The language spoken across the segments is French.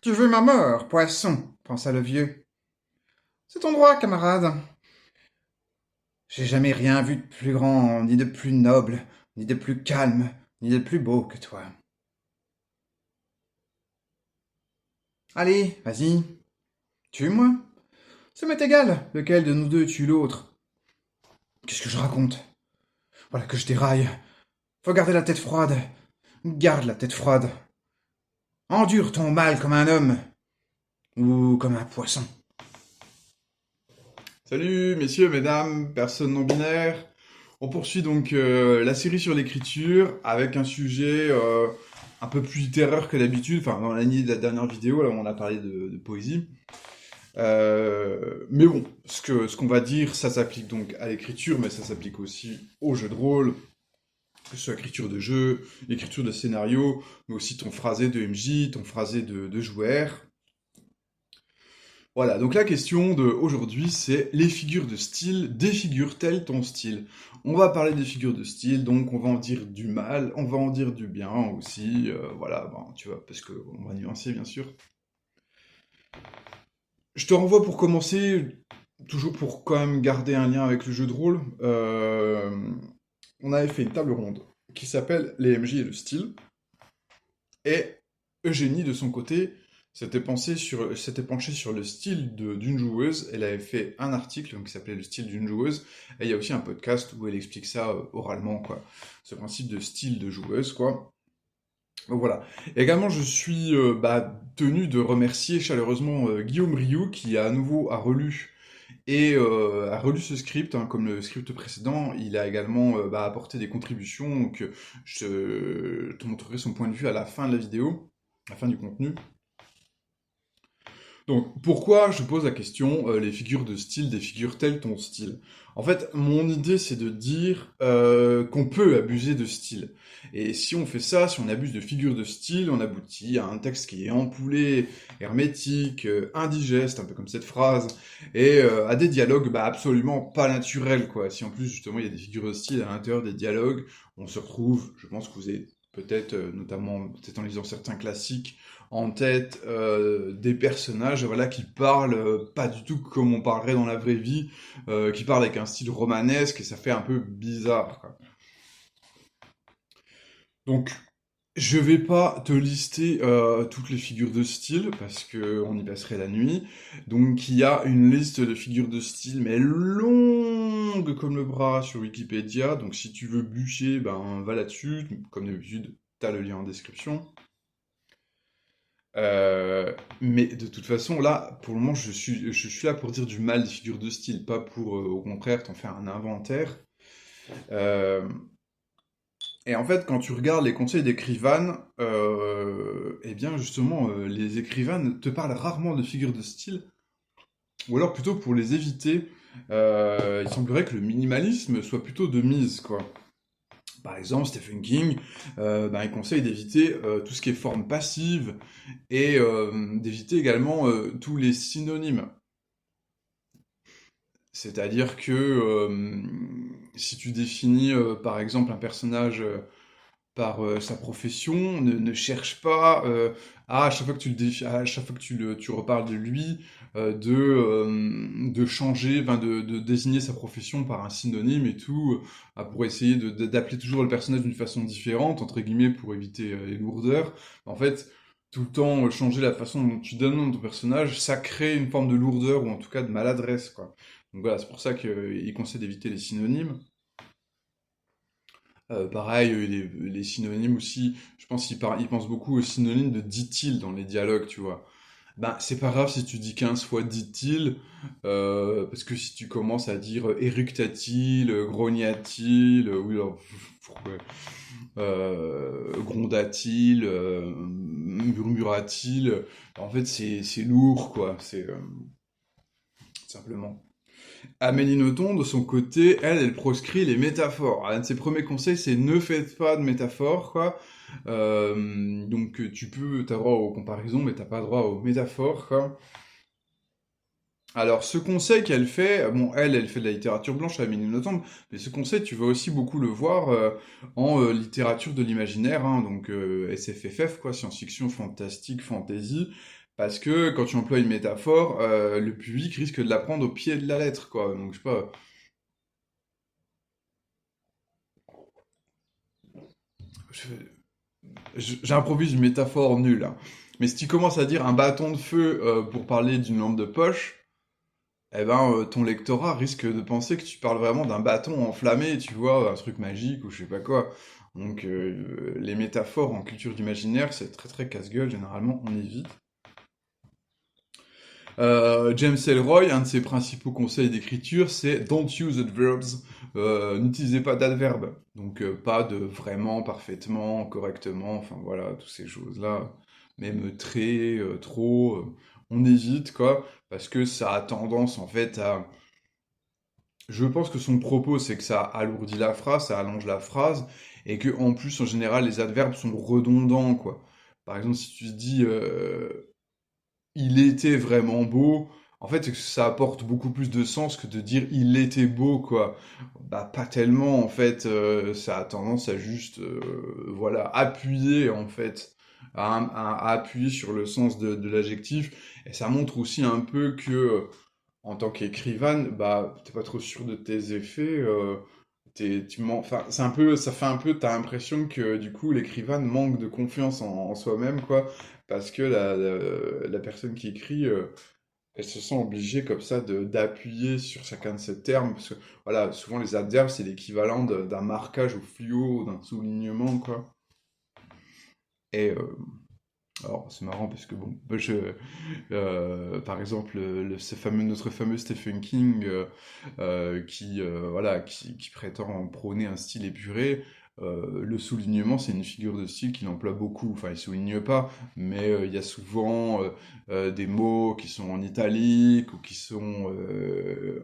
Tu veux ma mort, poisson, pensa le vieux. C'est ton droit, camarade. J'ai jamais rien vu de plus grand, ni de plus noble, ni de plus calme, ni de plus beau que toi. Allez, vas-y, tue-moi. Ça m'est égal, lequel de nous deux tue l'autre. Qu'est-ce que je raconte? Voilà que je déraille. Faut garder la tête froide. Garde la tête froide. Endure ton mal comme un homme, ou comme un poisson. Salut messieurs, mesdames, personnes non binaires. On poursuit donc la série sur l'écriture avec un sujet un peu plus littéraire que d'habitude. Enfin, dans la lignée de la dernière vidéo, là où on a parlé de poésie. Mais bon, ce qu'on va dire, ça s'applique donc à l'écriture, mais ça s'applique aussi au jeu de rôle, que ce soit écriture de jeu, écriture de scénario, mais aussi ton phrasé de MJ, ton phrasé de joueur. Voilà, donc la question de aujourd'hui, c'est les figures de style défigurent-elles ton style? On va parler des figures de style, donc on va en dire du mal, on va en dire du bien aussi, voilà, ben, tu vois, parce que on va nuancer bien sûr. Je te renvoie pour commencer, toujours pour quand même garder un lien avec le jeu de rôle, on avait fait une table ronde qui s'appelle les MJ et le style, et Eugénie, de son côté, s'était penchée sur le style d'une joueuse. Elle avait fait un article donc, qui s'appelait Le style d'une joueuse. Et il y a aussi un podcast où elle explique ça oralement, quoi. Ce principe de style de joueuse, quoi. Donc voilà. Également, je suis tenu de remercier chaleureusement Guillaume Rioux qui à nouveau a relu a relu ce script, hein, comme le script précédent. Il a également apporté des contributions. Donc, je te montrerai son point de vue à la fin de la vidéo, à la fin du contenu. Donc, pourquoi je pose la question, les figures de style défigurent-elles ton style? En fait, mon idée, c'est de dire qu'on peut abuser de style. Et si on fait ça, si on abuse de figures de style, on aboutit à un texte qui est empoulé, hermétique, indigeste, un peu comme cette phrase, et à des dialogues absolument pas naturels, quoi. Si en plus, justement, il y a des figures de style à l'intérieur des dialogues, on se retrouve, je pense que vous avez peut-être, notamment peut-être en lisant certains classiques, en tête des personnages voilà, qui parlent pas du tout comme on parlerait dans la vraie vie, qui parlent avec un style romanesque et ça fait un peu bizarre, quoi. Donc, je vais pas te lister toutes les figures de style parce que on y passerait la nuit. Donc, il y a une liste de figures de style, mais longue comme le bras sur Wikipédia. Donc, si tu veux bûcher, ben va là-dessus. Comme d'habitude, t'as le lien en description. Mais de toute façon, là, pour le moment, je suis là pour dire du mal des figures de style, pas pour, au contraire, t'en faire un inventaire. Euh, et en fait, quand tu regardes les conseils d'écrivanes, eh bien, justement, les écrivanes te parlent rarement de figures de style, ou alors plutôt pour les éviter. Il semblerait que le minimalisme soit plutôt de mise, quoi. Par exemple, Stephen King, il conseille d'éviter tout ce qui est forme passive et d'éviter également tous les synonymes. C'est-à-dire que si tu définis par exemple un personnage par sa profession, ne cherche pas à chaque fois que à chaque fois que tu reparles de lui, de changer, enfin de désigner sa profession par un synonyme et tout, pour essayer d'appeler toujours le personnage d'une façon différente, entre guillemets, pour éviter les lourdeurs. En fait, tout le temps changer la façon dont tu donnes le nom de ton personnage, ça crée une forme de lourdeur ou en tout cas de maladresse, quoi. Donc voilà, c'est pour ça qu'il conseille d'éviter les synonymes. Pareil, les synonymes aussi, je pense qu'il pense beaucoup aux synonymes de dit-il dans les dialogues, tu vois. Ben, c'est pas grave si tu dis 15 fois dit-il, parce que si tu commences à dire éructa-t-il, grogna-t-il, oui, alors, pourquoi, gronda-t-il, murmura-t-il, en fait c'est lourd, quoi, c'est simplement. Amélie Nothomb, de son côté, elle proscrit les métaphores. Un de ses premiers conseils, c'est ne faites pas de métaphores, quoi. Donc tu peux, t'as droit aux comparaisons, mais t'as pas droit aux métaphores, quoi. Alors, ce conseil qu'elle fait, bon, elle fait de la littérature blanche, Amélie Nothomb, mais ce conseil, tu vas aussi beaucoup le voir en littérature de l'imaginaire, hein, donc SFFF, quoi, science-fiction, fantastique, fantasy. Parce que quand tu emploies une métaphore, le public risque de la prendre au pied de la lettre, quoi. Donc, je sais pas, j'improvise une métaphore nulle, hein. Mais si tu commences à dire un bâton de feu pour parler d'une lampe de poche, eh ben, ton lectorat risque de penser que tu parles vraiment d'un bâton enflammé, tu vois, un truc magique ou je sais pas quoi. Donc, les métaphores en culture d'imaginaire, c'est très très casse-gueule, généralement, on évite. James Ellroy, un de ses principaux conseils d'écriture, c'est "Don't use adverbs", n'utilisez pas d'adverbes. Donc, pas de vraiment, parfaitement, correctement, enfin voilà, toutes ces choses-là. Même très, trop, on évite, quoi, parce que ça a tendance, en fait, à je pense que son propos, c'est que ça alourdit la phrase, ça allonge la phrase, et que en plus, en général, les adverbes sont redondants, quoi. Par exemple, si tu dis il était vraiment beau, en fait, ça apporte beaucoup plus de sens que de dire il était beau, quoi. Bah, pas tellement, en fait, ça a tendance à juste, voilà, appuyer, en fait, à appuyer sur le sens de l'adjectif, et ça montre aussi un peu que en tant qu'écrivain, bah, t'es pas trop sûr de tes effets, enfin, c'est un peu, ça fait un peu, t'as l'impression que du coup l'écrivain manque de confiance en soi-même, quoi, parce que la personne qui écrit, elle se sent obligée comme ça d'appuyer sur chacun de ces termes, parce que voilà, souvent les adverbes c'est l'équivalent d'un marquage au fluo, d'un soulignement, quoi. Et alors c'est marrant parce que bon, par exemple, notre fameux Stephen King, voilà, qui prétend prôner un style épuré, le soulignement, c'est une figure de style qu'il emploie beaucoup. Enfin, il souligne pas, mais il y a souvent des mots qui sont en italique ou qui sont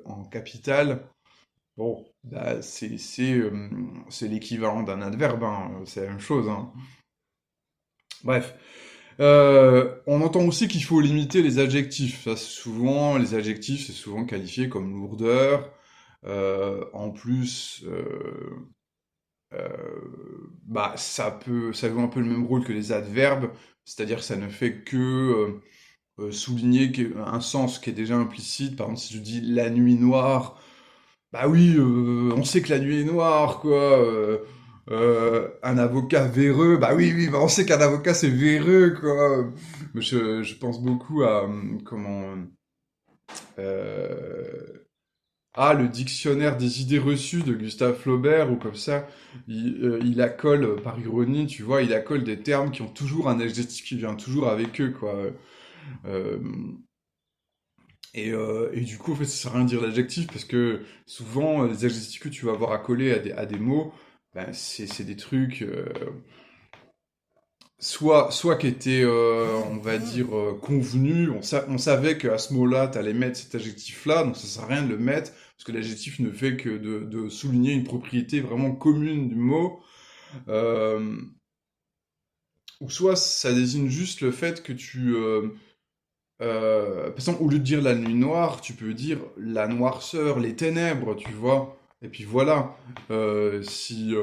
en capitale. Bon, bah, c'est l'équivalent d'un adverbe, hein, c'est la même chose, hein. Bref. On entend aussi qu'il faut limiter les adjectifs. Ça, souvent, les adjectifs, c'est souvent qualifié comme lourdeur. En plus, bah, ça joue un peu le même rôle que les adverbes, c'est-à-dire que ça ne fait que souligner un sens qui est déjà implicite. Par exemple, si je dis la nuit noire, bah oui, on sait que la nuit est noire, quoi. Un avocat véreux, bah oui, oui, bah on sait qu'un avocat c'est véreux, quoi. Mais je pense beaucoup à euh, le dictionnaire des idées reçues de Gustave Flaubert ou comme ça. Il accole par ironie, tu vois, il accole des termes qui ont toujours un adjectif qui vient toujours avec eux, quoi. Euh, et du coup, en fait, ça sert à rien de dire l'adjectif parce que souvent, les adjectifs que tu vas avoir accolés à des mots, ben, c'est des trucs, soit qui étaient, on va dire, convenus, on savait qu'à ce mot-là, tu allais mettre cet adjectif-là, donc ça sert à rien de le mettre, parce que l'adjectif ne fait que de souligner une propriété vraiment commune du mot, euh, ou soit ça désigne juste le fait que par exemple, au lieu de dire la nuit noire, tu peux dire la noirceur, les ténèbres, tu vois. Et puis voilà, si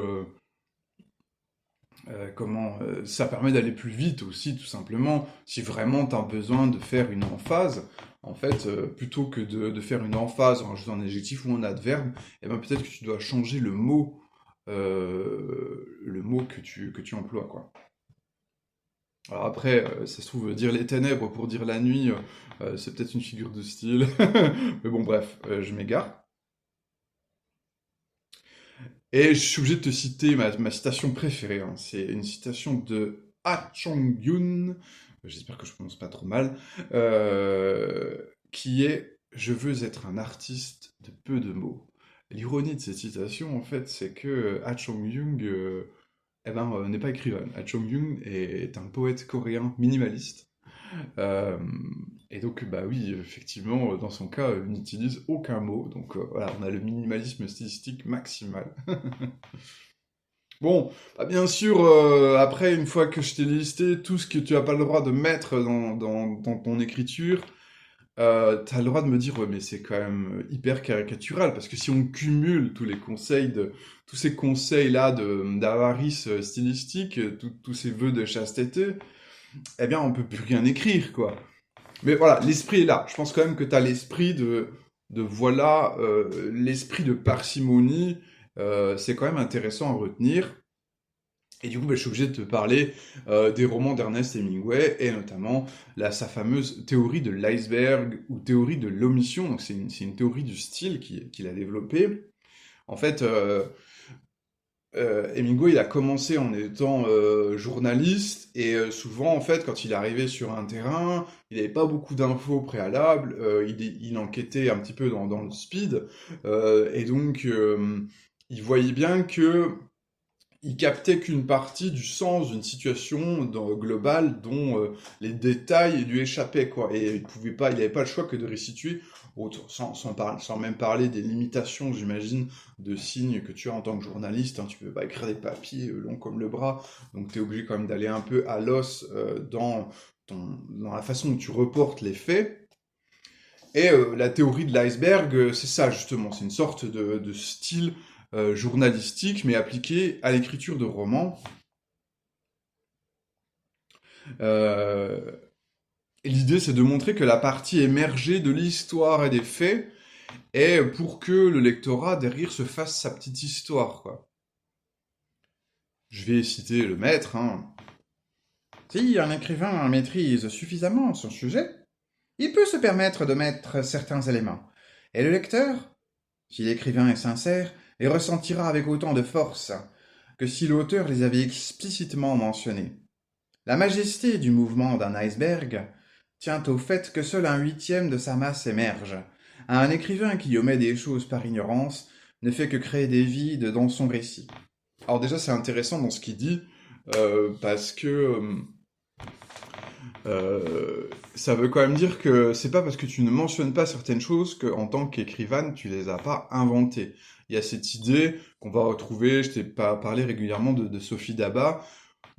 ça permet d'aller plus vite aussi, tout simplement. Si vraiment tu as besoin de faire une emphase, en fait, plutôt que de faire une emphase en ajoutant un adjectif ou un adverbe, eh ben peut-être que tu dois changer le mot que tu emploies, quoi. Alors après, ça se trouve, dire les ténèbres pour dire la nuit, c'est peut-être une figure de style. Mais bon, bref, je m'égare. Et je suis obligé de te citer ma citation préférée, hein. C'est une citation de Ah Chong-yun, j'espère que je prononce pas trop mal, qui est "Je veux être un artiste de peu de mots". L'ironie de cette citation, en fait, c'est que Ah Chong-yun n'est pas écrivain. Ah Chong-yun est un poète coréen minimaliste. Euh, et donc, bah oui, effectivement, dans son cas, il n'utilise aucun mot. Donc voilà, on a le minimalisme stylistique maximal. Bon, bah, bien sûr, après, une fois que je t'ai listé tout ce que tu n'as pas le droit de mettre dans ton écriture, t'as le droit de me dire, ouais, mais c'est quand même hyper caricatural, parce que si on cumule tous ces conseils-là d'avarice stylistique, tous ces vœux de chasteté, eh bien, on peut plus rien écrire, quoi. Mais voilà, l'esprit est là. Je pense quand même que tu as l'esprit voilà, l'esprit de parcimonie, c'est quand même intéressant à retenir. Et du coup, bah, je suis obligé de te parler des romans d'Ernest Hemingway, et notamment sa fameuse théorie de l'iceberg, ou théorie de l'omission. Donc c'est une théorie du style qu'il a développée. En fait, Hemingway, il a commencé en étant journaliste, et souvent, en fait, quand il arrivait sur un terrain, il n'avait pas beaucoup d'infos préalables, il enquêtait un petit peu dans le speed, et donc il voyait bien que il captait qu'une partie du sens d'une situation globale dont les détails lui échappaient, quoi. Et il n'avait pas le choix que de restituer, sans même parler des limitations, j'imagine, de signes que tu as en tant que journaliste. Hein. Tu peux pas écrire des papiers longs comme le bras, donc tu es obligé quand même d'aller un peu à l'os dans la façon dont tu reportes les faits. Et la théorie de l'iceberg, c'est ça justement, c'est une sorte de style journalistique, mais appliqué à l'écriture de romans. Euh, et l'idée, c'est de montrer que la partie émergée de l'histoire et des faits est pour que le lectorat derrière se fasse sa petite histoire, quoi. Je vais citer le maître, hein. Si un écrivain maîtrise suffisamment son sujet, il peut se permettre de mettre certains éléments. Et le lecteur, si l'écrivain est sincère, les ressentira avec autant de force que si l'auteur les avait explicitement mentionnés. La majesté du mouvement d'un iceberg tient au fait que seul un huitième de sa masse émerge. Un écrivain qui omet des choses par ignorance ne fait que créer des vides dans son récit. Alors déjà, c'est intéressant dans ce qu'il dit, parce que ça veut quand même dire que c'est pas parce que tu ne mentionnes pas certaines choses qu'en tant qu'écrivain, tu les as pas inventées. Il y a cette idée qu'on va retrouver, je t'ai pas parlé régulièrement de Sophie Daba,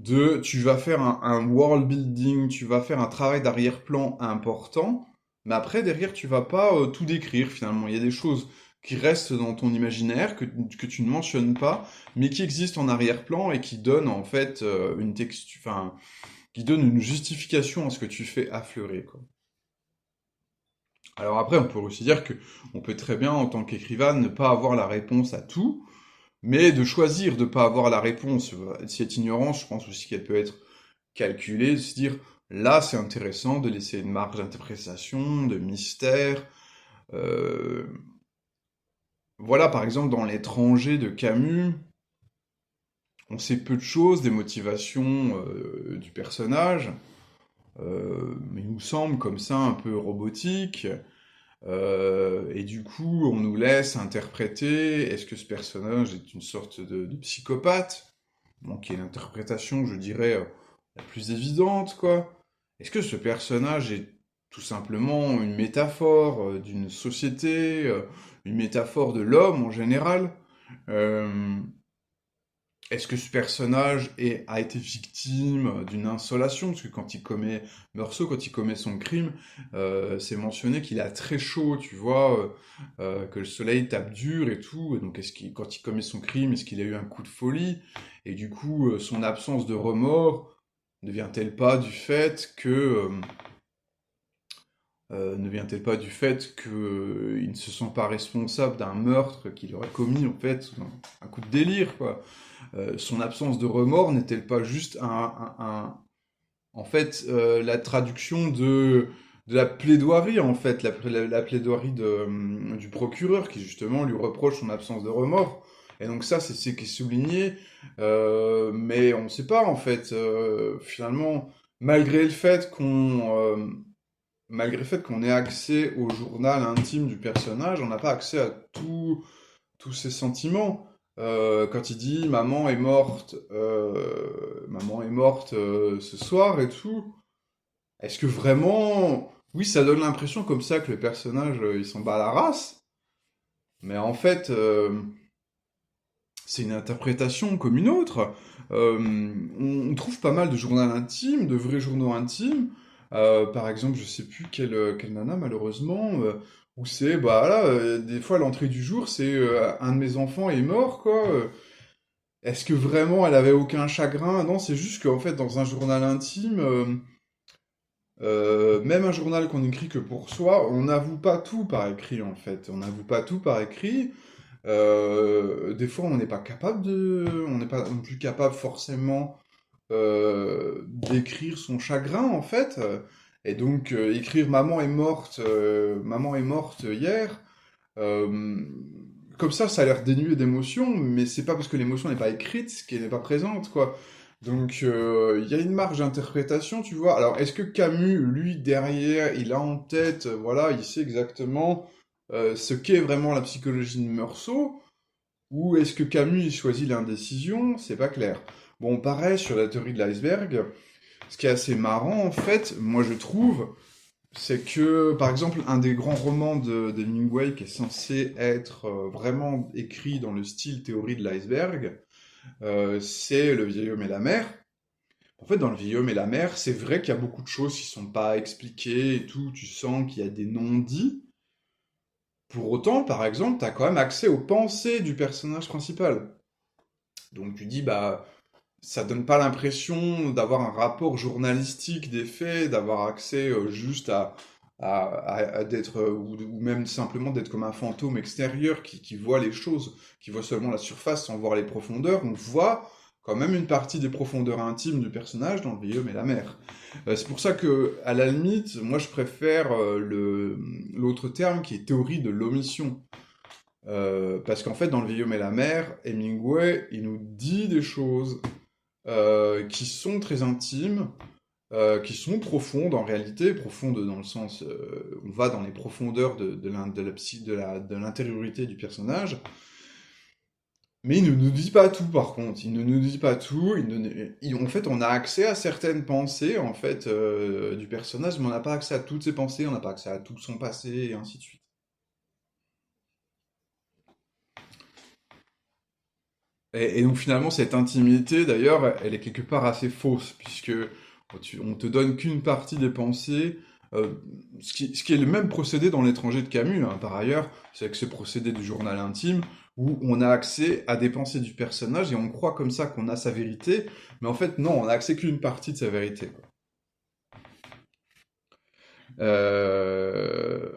tu vas faire un world building, tu vas faire un travail d'arrière-plan important, mais après derrière tu vas pas tout décrire finalement. Il y a des choses qui restent dans ton imaginaire que tu ne mentionnes pas, mais qui existent en arrière-plan et qui donnent en fait une texture, enfin qui donne une justification à ce que tu fais affleurer, quoi. Alors après, on peut aussi dire que on peut très bien, en tant qu'écrivain, ne pas avoir la réponse à tout, mais de choisir de ne pas avoir la réponse. Cette ignorance, je pense aussi qu'elle peut être calculée, de se dire, là, c'est intéressant de laisser une marge d'interprétation, de mystère. Euh, Voilà, par exemple, dans L'étranger de Camus, on sait peu de choses des motivations du personnage. Il nous semble comme ça un peu robotique. Et du coup, on nous laisse interpréter, est-ce que ce personnage est une sorte de psychopathe? Bon, qui est l'interprétation, je dirais, la plus évidente, quoi. Est-ce que ce personnage est tout simplement une métaphore d'une société, une métaphore de l'homme en général? Euh, Est-ce que ce personnage a été victime d'une insolation? Parce que quand il commet Meursault, quand il commet son crime, c'est mentionné qu'il a très chaud, tu vois, que le soleil tape dur et tout. Et donc, quand il commet son crime, est-ce qu'il a eu un coup de folie? Et du coup, son absence de remords ne vient-elle pas du fait qu'il ne se sent pas responsable d'un meurtre qu'il aurait commis, en fait, sous un coup de délire, quoi? Son absence de remords n'est-elle pas juste en fait, la traduction de la plaidoirie, en fait, la plaidoirie du procureur, qui justement lui reproche son absence de remords. Et donc ça, c'est ce qui est souligné, mais on ne sait pas, en fait, finalement, malgré le fait qu'on ait accès au journal intime du personnage, on n'a pas accès à tous ses sentiments. Quand il dit maman est morte ce soir et tout, est-ce que vraiment, oui, ça donne l'impression comme ça que le personnage il s'en bat la race, mais en fait, c'est une interprétation comme une autre. On trouve pas mal de journaux intimes, de vrais journaux intimes. Par exemple, je sais plus quelle nana, malheureusement, où c'est, bah là, des fois, l'entrée du jour, c'est un de mes enfants est mort, quoi. Est-ce que vraiment elle avait aucun chagrin? Non, c'est juste qu'en fait, dans un journal intime, Même un journal qu'on écrit que pour soi, on n'avoue pas tout par écrit, en fait. On n'avoue pas tout par écrit. Des fois, on n'est pas non plus capable forcément d'écrire son chagrin, en fait. Et donc, écrire maman est morte hier. euh, Comme ça a l'air dénué d'émotion, mais c'est pas parce que l'émotion n'est pas écrite qu'elle n'est pas présente, quoi. Donc, il y a une marge d'interprétation, tu vois. Alors, est-ce que Camus, lui, derrière, il a en tête, voilà, il sait exactement ce qu'est vraiment la psychologie de Meursault, ou est-ce que Camus, il choisit l'indécision? C'est pas clair. Bon, pareil, sur la théorie de l'iceberg, ce qui est assez marrant, en fait, moi je trouve, c'est que, par exemple, un des grands romans d'Hemingway qui est censé être vraiment écrit dans le style théorie de l'iceberg, c'est Le vieil homme et la mer. En fait, dans Le vieil homme et la mer, c'est vrai qu'il y a beaucoup de choses qui sont pas expliquées et tout, tu sens qu'il y a des non-dits. Pour autant, par exemple, tu as quand même accès aux pensées du personnage principal. Donc tu dis, bah, ça donne pas l'impression d'avoir un rapport journalistique des faits, d'avoir accès juste à d'être, ou même simplement d'être comme un fantôme extérieur qui voit les choses, qui voit seulement la surface sans voir les profondeurs. On voit quand même une partie des profondeurs intimes du personnage dans Le vieil homme et la mer. C'est pour ça que, à la limite, moi je préfère l'autre terme qui est théorie de l'omission. Parce qu'en fait, dans Le vieil homme et la mer, Hemingway, il nous dit des choses qui sont très intimes, qui sont profondes en réalité, profondes dans le sens, on va dans les profondeurs de l'intériorité du personnage, mais il ne nous dit pas tout par contre, il ne nous dit pas tout, en fait on a accès à certaines pensées en fait du personnage, mais on n'a pas accès à toutes ses pensées, on n'a pas accès à tout son passé, et ainsi de suite. Et donc finalement, cette intimité, d'ailleurs, elle est quelque part assez fausse, puisque on te donne qu'une partie des pensées, euh, ce qui est le même procédé dans L'étranger de Camus, hein, par ailleurs, c'est que ce procédé du journal intime, où on a accès à des pensées du personnage, et on croit comme ça qu'on a sa vérité, mais en fait, non, on a accès qu'une partie de sa vérité, quoi.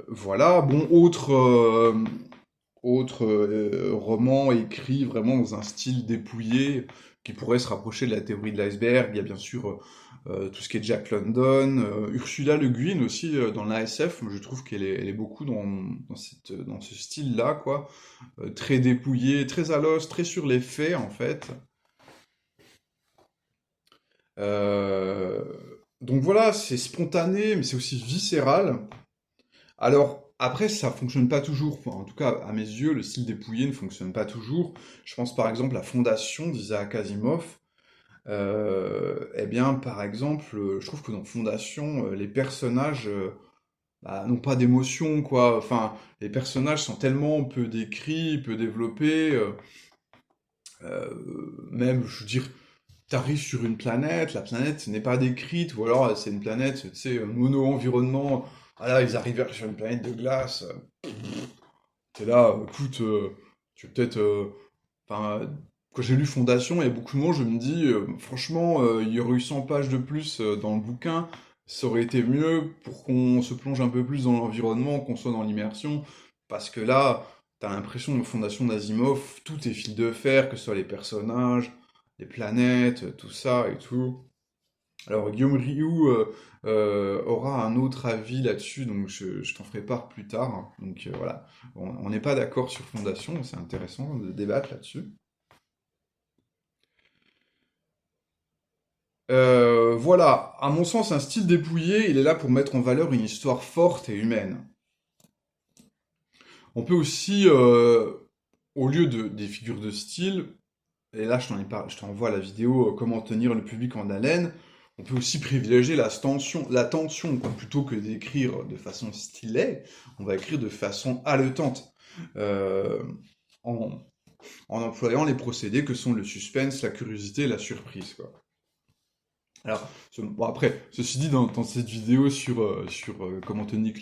Voilà, bon, autre roman écrit vraiment dans un style dépouillé qui pourrait se rapprocher de la théorie de l'iceberg. Il y a bien sûr tout ce qui est Jack London, Ursula Le Guin aussi dans l'ASF. Je trouve elle est beaucoup dans ce style-là, quoi. Très dépouillé, très à l'os, très sur les faits en fait. Euh, donc voilà, c'est spontané, mais c'est aussi viscéral. Alors, après, ça fonctionne pas toujours. Enfin, en tout cas, à mes yeux, le style dépouillé ne fonctionne pas toujours. Je pense par exemple à Fondation d'Isaac Asimov. Eh bien, par exemple, je trouve que dans Fondation, les personnages bah, n'ont pas d'émotion, quoi. Enfin, les personnages sont tellement peu décrits, peu développés. Même, je veux dire, t'arrives sur une planète, la planète n'est pas décrite, ou alors c'est une planète, tu sais, mono-environnement. Voilà, ils arrivent sur une planète de glace. T'es là, écoute, tu veux peut-être. Enfin, quand j'ai lu Fondation, il y a beaucoup de mots, je me dis, franchement, il y aurait eu 100 pages de plus dans le bouquin, ça aurait été mieux pour qu'on se plonge un peu plus dans l'environnement, qu'on soit dans l'immersion, parce que là, t'as l'impression de Fondation d'Asimov, tout est fil de fer, que ce soit les personnages, les planètes, tout ça et tout. Alors Guillaume Rioux aura un autre avis là-dessus, donc je t'en ferai part plus tard, hein. Donc voilà, on n'est pas d'accord sur Fondation, c'est intéressant de débattre là-dessus. Voilà, à mon sens, un style dépouillé, il est là pour mettre en valeur une histoire forte et humaine. On peut aussi, au lieu des figures de style, et là je t'envoie la vidéo Comment tenir le public en haleine, on peut aussi privilégier la tension, quoi. Plutôt que d'écrire de façon stylée, on va écrire de façon haletante, euh, en, en employant les procédés que sont le suspense, la curiosité et la surprise, quoi. Alors, bon, après, ceci dit, dans cette vidéo sur comment tenir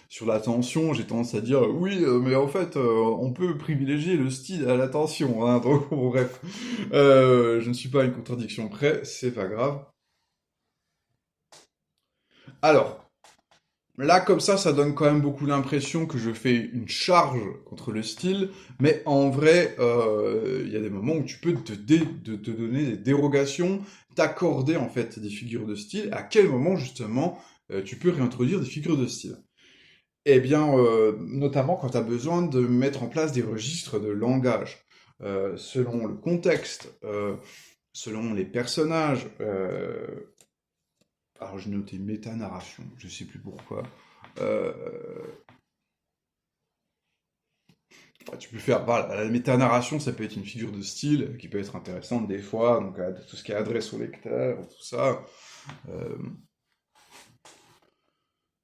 sur l'attention, j'ai tendance à dire oui, mais en fait, on peut privilégier le style à l'attention, hein, donc bon, bref. Je ne suis pas à une contradiction près, c'est pas grave. Alors, là, comme ça donne quand même beaucoup l'impression que je fais une charge contre le style, mais en vrai, il y a des moments où tu peux te donner des dérogations, t'accorder en fait des figures de style. À quel moment justement tu peux réintroduire des figures de style? Eh bien, notamment quand tu as besoin de mettre en place des registres de langage, selon le contexte, selon les personnages. Alors j'ai noté méta-narration, je sais plus pourquoi. Euh, Tu peux faire, voilà, la méta-narration, ça peut être une figure de style qui peut être intéressante des fois, donc tout ce qui est adresse au lecteur, tout ça. Euh,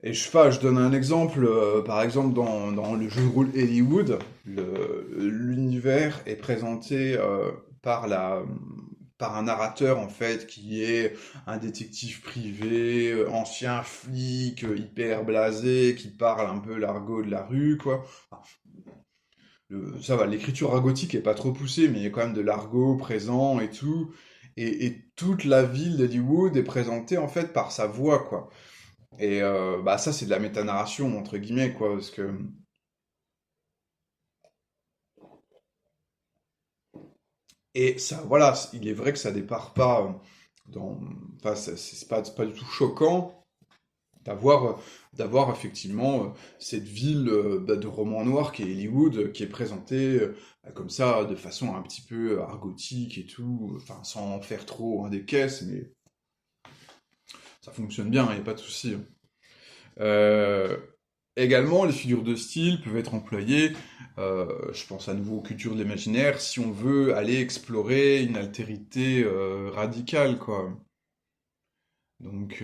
et je sais pas, je donne un exemple, par exemple dans le jeu de rôle Hollywood, l'univers est présenté par un narrateur en fait qui est un détective privé, ancien flic, hyper blasé, qui parle un peu l'argot de la rue, quoi. Enfin, ça va, l'écriture argotique est pas trop poussée, mais il y a quand même de l'argot présent et tout. Et toute la ville d'Hollywood est présentée en fait par sa voix, quoi. Et bah ça, c'est de la métanarration, entre guillemets, quoi, parce que... Et ça, voilà, il est vrai que ça départ pas dans... Enfin, c'est pas du tout choquant d'avoir d'avoir effectivement cette ville bah, de roman noir qui est Hollywood, qui est présentée comme ça, de façon un petit peu argotique et tout, enfin, sans faire trop des caisses, mais ça fonctionne bien, il n'y a pas de souci. Euh, Également, les figures de style peuvent être employées, je pense à nouveau aux cultures de l'imaginaire, si on veut aller explorer une altérité radicale, quoi. Donc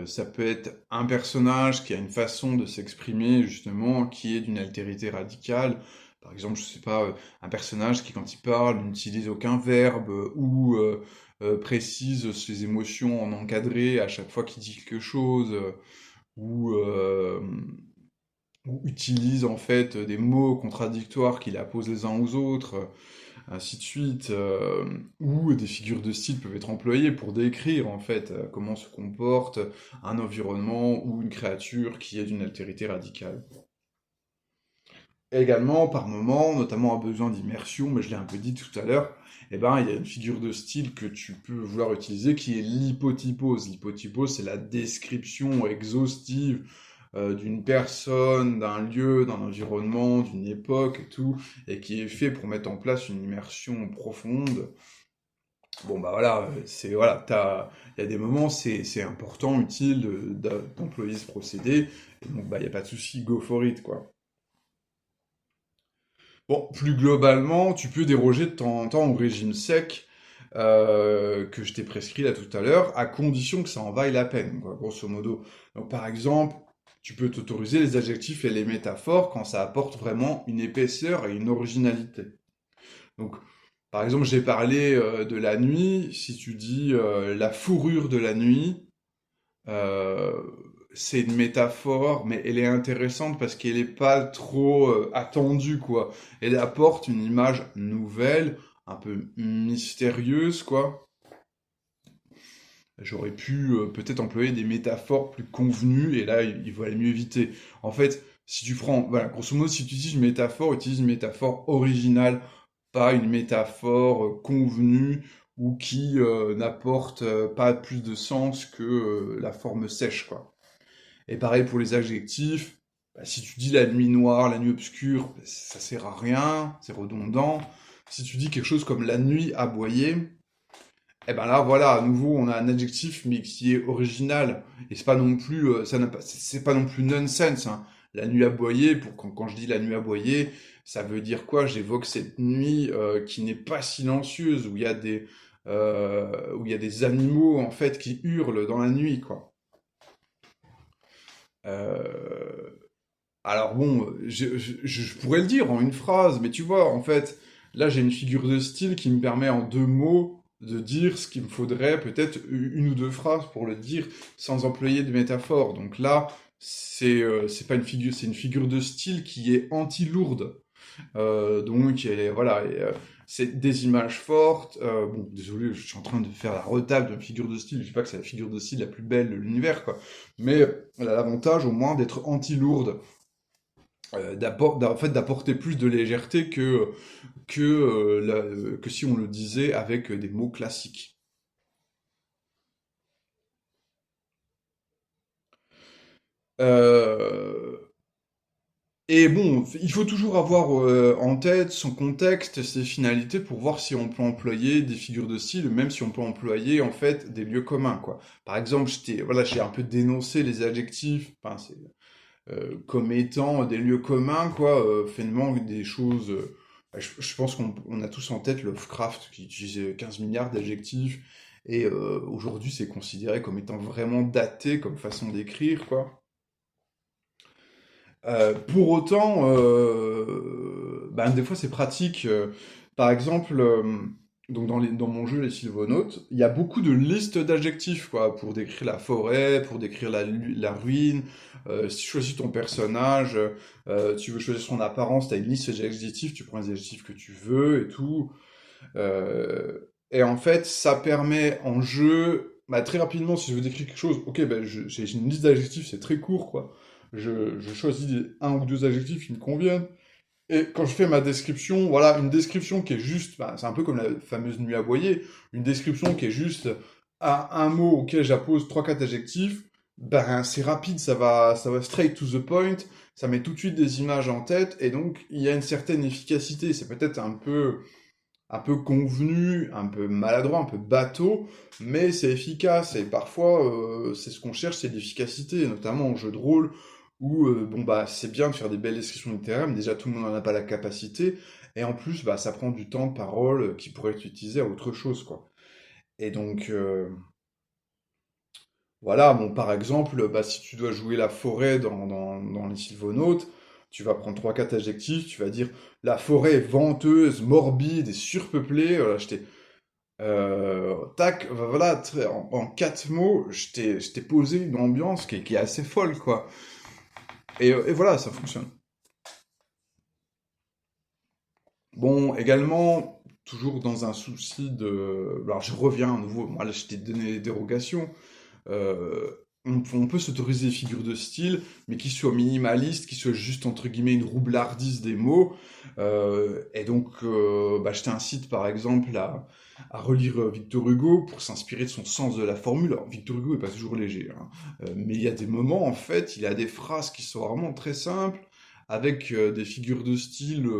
ça peut être un personnage qui a une façon de s'exprimer justement qui est d'une altérité radicale. Par exemple, je sais pas, un personnage qui quand il parle n'utilise aucun verbe ou précise ses émotions en encadré à chaque fois qu'il dit quelque chose ou, euh, ou utilise en fait des mots contradictoires qu'il appose les uns aux autres, ainsi de suite, ou des figures de style peuvent être employées pour décrire en fait comment se comporte un environnement ou une créature qui est d'une altérité radicale. Également, par moment, notamment à besoin d'immersion, mais je l'ai un peu dit tout à l'heure, eh ben, il y a une figure de style que tu peux vouloir utiliser qui est l'hypotypose. L'hypotypose, c'est la description exhaustive d'une personne, d'un lieu, d'un environnement, d'une époque et tout, et qui est fait pour mettre en place une immersion profonde. Bon bah voilà, c'est voilà, il y a des moments c'est important, utile d'employer ce procédé, et donc bah il y a pas de souci, go for it quoi. Bon, plus globalement, tu peux déroger de temps en temps au régime sec que je t'ai prescrit là tout à l'heure, à condition que ça en vaille la peine, quoi, grosso modo. Donc par exemple, tu peux t'autoriser les adjectifs et les métaphores quand ça apporte vraiment une épaisseur et une originalité. Donc par exemple, j'ai parlé de la nuit, si tu dis la fourrure de la nuit, euh, c'est une métaphore, mais elle est intéressante parce qu'elle n'est pas trop attendue, quoi. Elle apporte une image nouvelle, un peu mystérieuse, quoi. J'aurais pu peut-être employer des métaphores plus convenues, et là, il faut aller mieux éviter. En fait, si tu prends, voilà, grosso modo, si tu utilises une métaphore, utilise une métaphore originale, pas une métaphore convenue ou qui n'apporte pas plus de sens que la forme sèche, quoi. Et pareil pour les adjectifs, bah, si tu dis la nuit noire, la nuit obscure, bah, ça sert à rien, c'est redondant. Si tu dis quelque chose comme la nuit aboyée, eh ben là voilà, à nouveau on a un adjectif mais qui est original et c'est pas non plus ça n'a pas c'est pas non plus nonsense hein. La nuit aboyée quand je dis la nuit aboyée, ça veut dire quoi? J'évoque cette nuit qui n'est pas silencieuse où il y a des animaux en fait qui hurlent dans la nuit quoi. Euh, Alors bon, je pourrais le dire en une phrase, mais tu vois, en fait, là j'ai une figure de style qui me permet en deux mots de dire ce qu'il me faudrait, peut-être une ou deux phrases pour le dire sans employer de métaphore. Donc là, c'est pas une figure, c'est une figure de style qui est anti-lourde. Donc voilà, c'est des images fortes. Bon, désolé, je suis en train de faire la retable d'une figure de style. Je dis pas que c'est la figure de style la plus belle de l'univers, quoi. Mais elle a l'avantage au moins d'être anti-lourde, en fait, d'apporter plus de légèreté que si on le disait avec des mots classiques. Euh, Et bon, il faut toujours avoir en tête son contexte, ses finalités pour voir si on peut employer des figures de style, même si on peut employer en fait des lieux communs, quoi. Par exemple, voilà, j'ai un peu dénoncé les adjectifs, enfin, comme étant des lieux communs, quoi, finalement des choses. Je pense qu'on a tous en tête Lovecraft qui utilisait 15 milliards d'adjectifs et aujourd'hui c'est considéré comme étant vraiment daté comme façon d'écrire, quoi. Pour autant, ben, des fois c'est pratique. Par exemple, donc dans mon jeu Les Sylvonautes, il y a beaucoup de listes d'adjectifs quoi, pour décrire la forêt, pour décrire la ruine. Si tu choisis ton personnage, tu veux choisir son apparence, tu as une liste d'adjectifs, tu prends les adjectifs que tu veux et tout. Et en fait, ça permet en jeu, bah, très rapidement, si je veux décrire quelque chose, ok, ben, j'ai une liste d'adjectifs, c'est très court, quoi. Je choisis un ou deux adjectifs qui me conviennent. Et quand je fais ma description, voilà, une description qui est juste, bah, c'est un peu comme la fameuse nuit aboyée, une description qui est juste à un mot auquel j'appose trois quatre adjectifs, ben, c'est rapide, ça va straight to the point, ça met tout de suite des images en tête, et donc il y a une certaine efficacité. C'est peut-être un peu convenu, un peu maladroit, un peu bateau, mais c'est efficace. Et parfois, c'est ce qu'on cherche, c'est l'efficacité, notamment en jeu de rôle, où bon bah c'est bien de faire des belles descriptions littéraires, mais déjà tout le monde n'en a pas la capacité, et en plus bah ça prend du temps de parole qui pourrait être utilisé à autre chose, quoi. Et donc voilà, bon, par exemple, bah, si tu dois jouer la forêt dans les Sylvonautes, tu vas prendre trois quatre adjectifs, tu vas dire la forêt est venteuse, morbide et surpeuplée. Voilà, tac, voilà, en quatre mots, je t'ai posé une ambiance qui est assez folle, quoi. Et voilà, ça fonctionne. Bon, également, toujours dans un souci de... Alors, je reviens à nouveau, moi, là, je t'ai donné des dérogations. On peut s'autoriser des figures de style, mais qui soient minimalistes, qui soient juste entre guillemets une roublardise des mots. Et donc, bah, je t'incite par exemple à relire Victor Hugo pour s'inspirer de son sens de la formule. Alors, Victor Hugo est pas toujours léger, hein, mais il y a des moments, en fait, il a des phrases qui sont vraiment très simples, avec des figures de style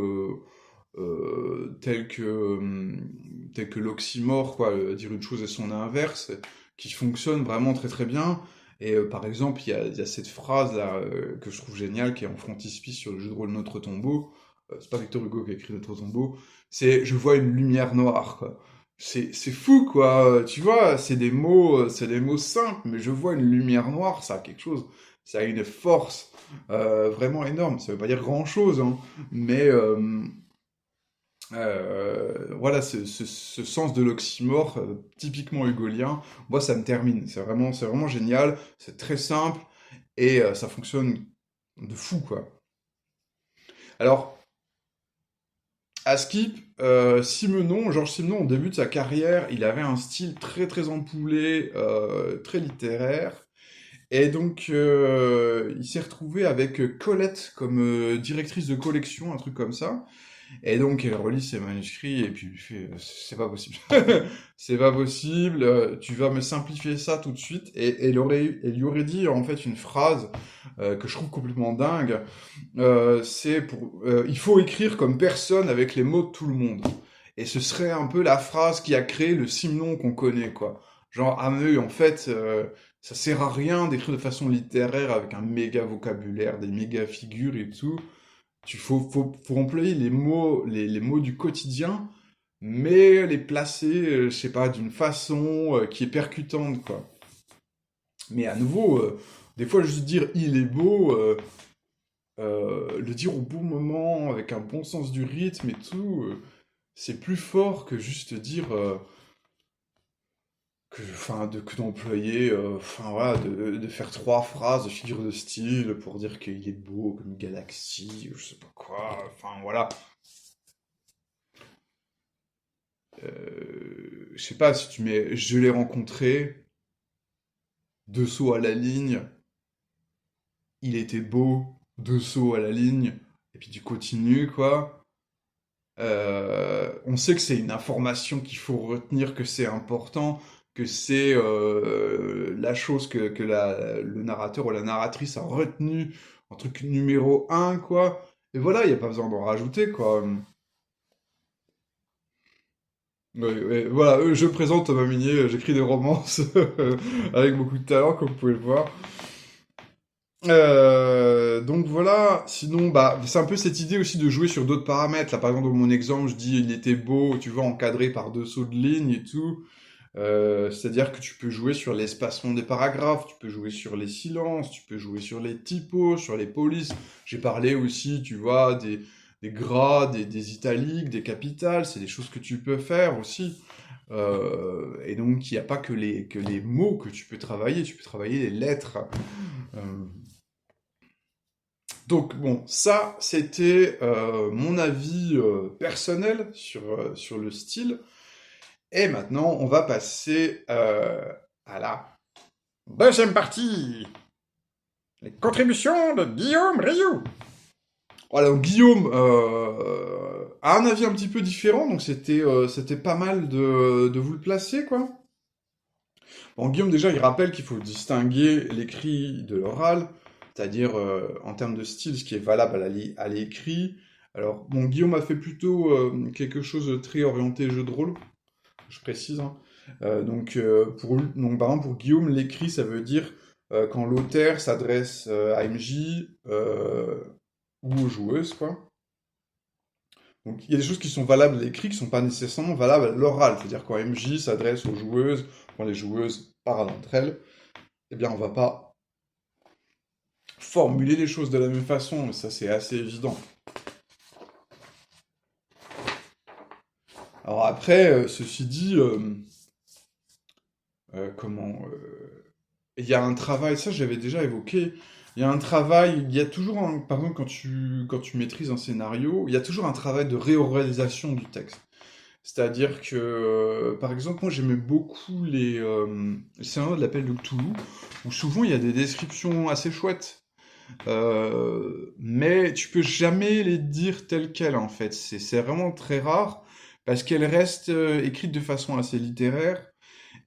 telles que l'oxymore, quoi, dire une chose et son inverse qui fonctionne vraiment très très bien. Et par exemple, il y a cette phrase-là que je trouve géniale, qui est en frontispice sur le jeu de rôle Notre Tombeau. C'est pas Victor Hugo qui a écrit Notre Tombeau. C'est Je vois une lumière noire, quoi. C'est fou, quoi. Tu vois, c'est des mots simples, mais je vois une lumière noire, ça a quelque chose. Ça a une force vraiment énorme. Ça veut pas dire grand-chose, hein, mais voilà, ce sens de l'oxymore, typiquement hugolien, moi ça me termine. C'est vraiment génial, c'est très simple et ça fonctionne de fou, quoi. Alors, à Skip, Georges Simenon, au début de sa carrière, il avait un style très très ampoulé, très littéraire. Et donc, il s'est retrouvé avec Colette comme directrice de collection, un truc comme ça. Et donc, elle relit ses manuscrits et puis lui fait, c'est pas possible. C'est pas possible, tu vas me simplifier ça tout de suite. Et elle lui aurait dit, en fait, une phrase que je trouve complètement dingue. Il faut écrire comme personne avec les mots de tout le monde. Et ce serait un peu la phrase qui a créé le Simon qu'on connaît, quoi. Genre, ah mais oui, en fait, ça sert à rien d'écrire de façon littéraire avec un méga vocabulaire, des méga figures et tout. Faut employer les mots du quotidien, mais les placer, je sais pas, d'une façon qui est percutante, quoi. Mais à nouveau, des fois, juste dire il est beau, le dire au bon moment, avec un bon sens du rythme et tout, c'est plus fort que juste dire que d'employer, enfin voilà, de faire trois phrases de figure de style pour dire qu'il est beau comme une galaxie, ou je sais pas quoi, enfin voilà. Je sais pas, si tu mets je l'ai rencontré, deux sauts à la ligne, il était beau, deux sauts à la ligne, et puis tu continues, quoi. On sait que c'est une information qu'il faut retenir, que c'est important, que c'est la chose que le narrateur ou la narratrice a retenu en truc numéro un, quoi. Et voilà, il n'y a pas besoin d'en rajouter, quoi. Ouais, ouais, voilà, je présente Thomas Minier, j'écris des romances avec beaucoup de talent, comme vous pouvez le voir. Donc voilà, sinon, bah, c'est un peu cette idée aussi de jouer sur d'autres paramètres. Là, par exemple, dans mon exemple, je dis il était beau, tu vois, encadré par deux sauts de ligne et tout. C'est-à-dire que tu peux jouer sur l'espacement des paragraphes, tu peux jouer sur les silences, tu peux jouer sur les typos, sur les polices. J'ai parlé aussi, tu vois, des gras, des italiques, des capitales, c'est des choses que tu peux faire aussi. Et donc, il n'y a pas que les mots que tu peux travailler les lettres. Euh, donc bon, ça c'était mon avis personnel sur le style. Et maintenant, on va passer à la deuxième partie, les contributions de Guillaume Rioux. Voilà, donc Guillaume a un avis un petit peu différent, donc c'était pas mal de vous le placer, quoi. Bon, Guillaume, déjà, il rappelle qu'il faut distinguer l'écrit de l'oral, c'est-à-dire, en termes de style, ce qui est valable à l'écrit. Alors, bon, Guillaume a fait plutôt quelque chose de très orienté jeu de rôle, je précise, hein. Par exemple, pour Guillaume, l'écrit, ça veut dire quand l'auteur s'adresse à MJ ou aux joueuses, quoi. Donc, il y a des choses qui sont valables à l'écrit, qui sont pas nécessairement valables à l'oral. C'est-à-dire quand MJ s'adresse aux joueuses, quand les joueuses parlent entre elles, eh bien, on va pas formuler les choses de la même façon, ça c'est assez évident. Alors après, ceci dit, comment... il y a un travail, ça j'avais déjà évoqué, il y a un travail, il y a toujours un, par exemple quand tu maîtrises un scénario, il y a toujours un travail de réorganisation du texte. C'est-à-dire que, par exemple, moi j'aimais beaucoup les scénarios de l'appel de Cthulhu, où souvent il y a des descriptions assez chouettes. Mais tu peux jamais les dire telles quelles en fait. C'est vraiment très rare parce qu'elles restent écrites de façon assez littéraire.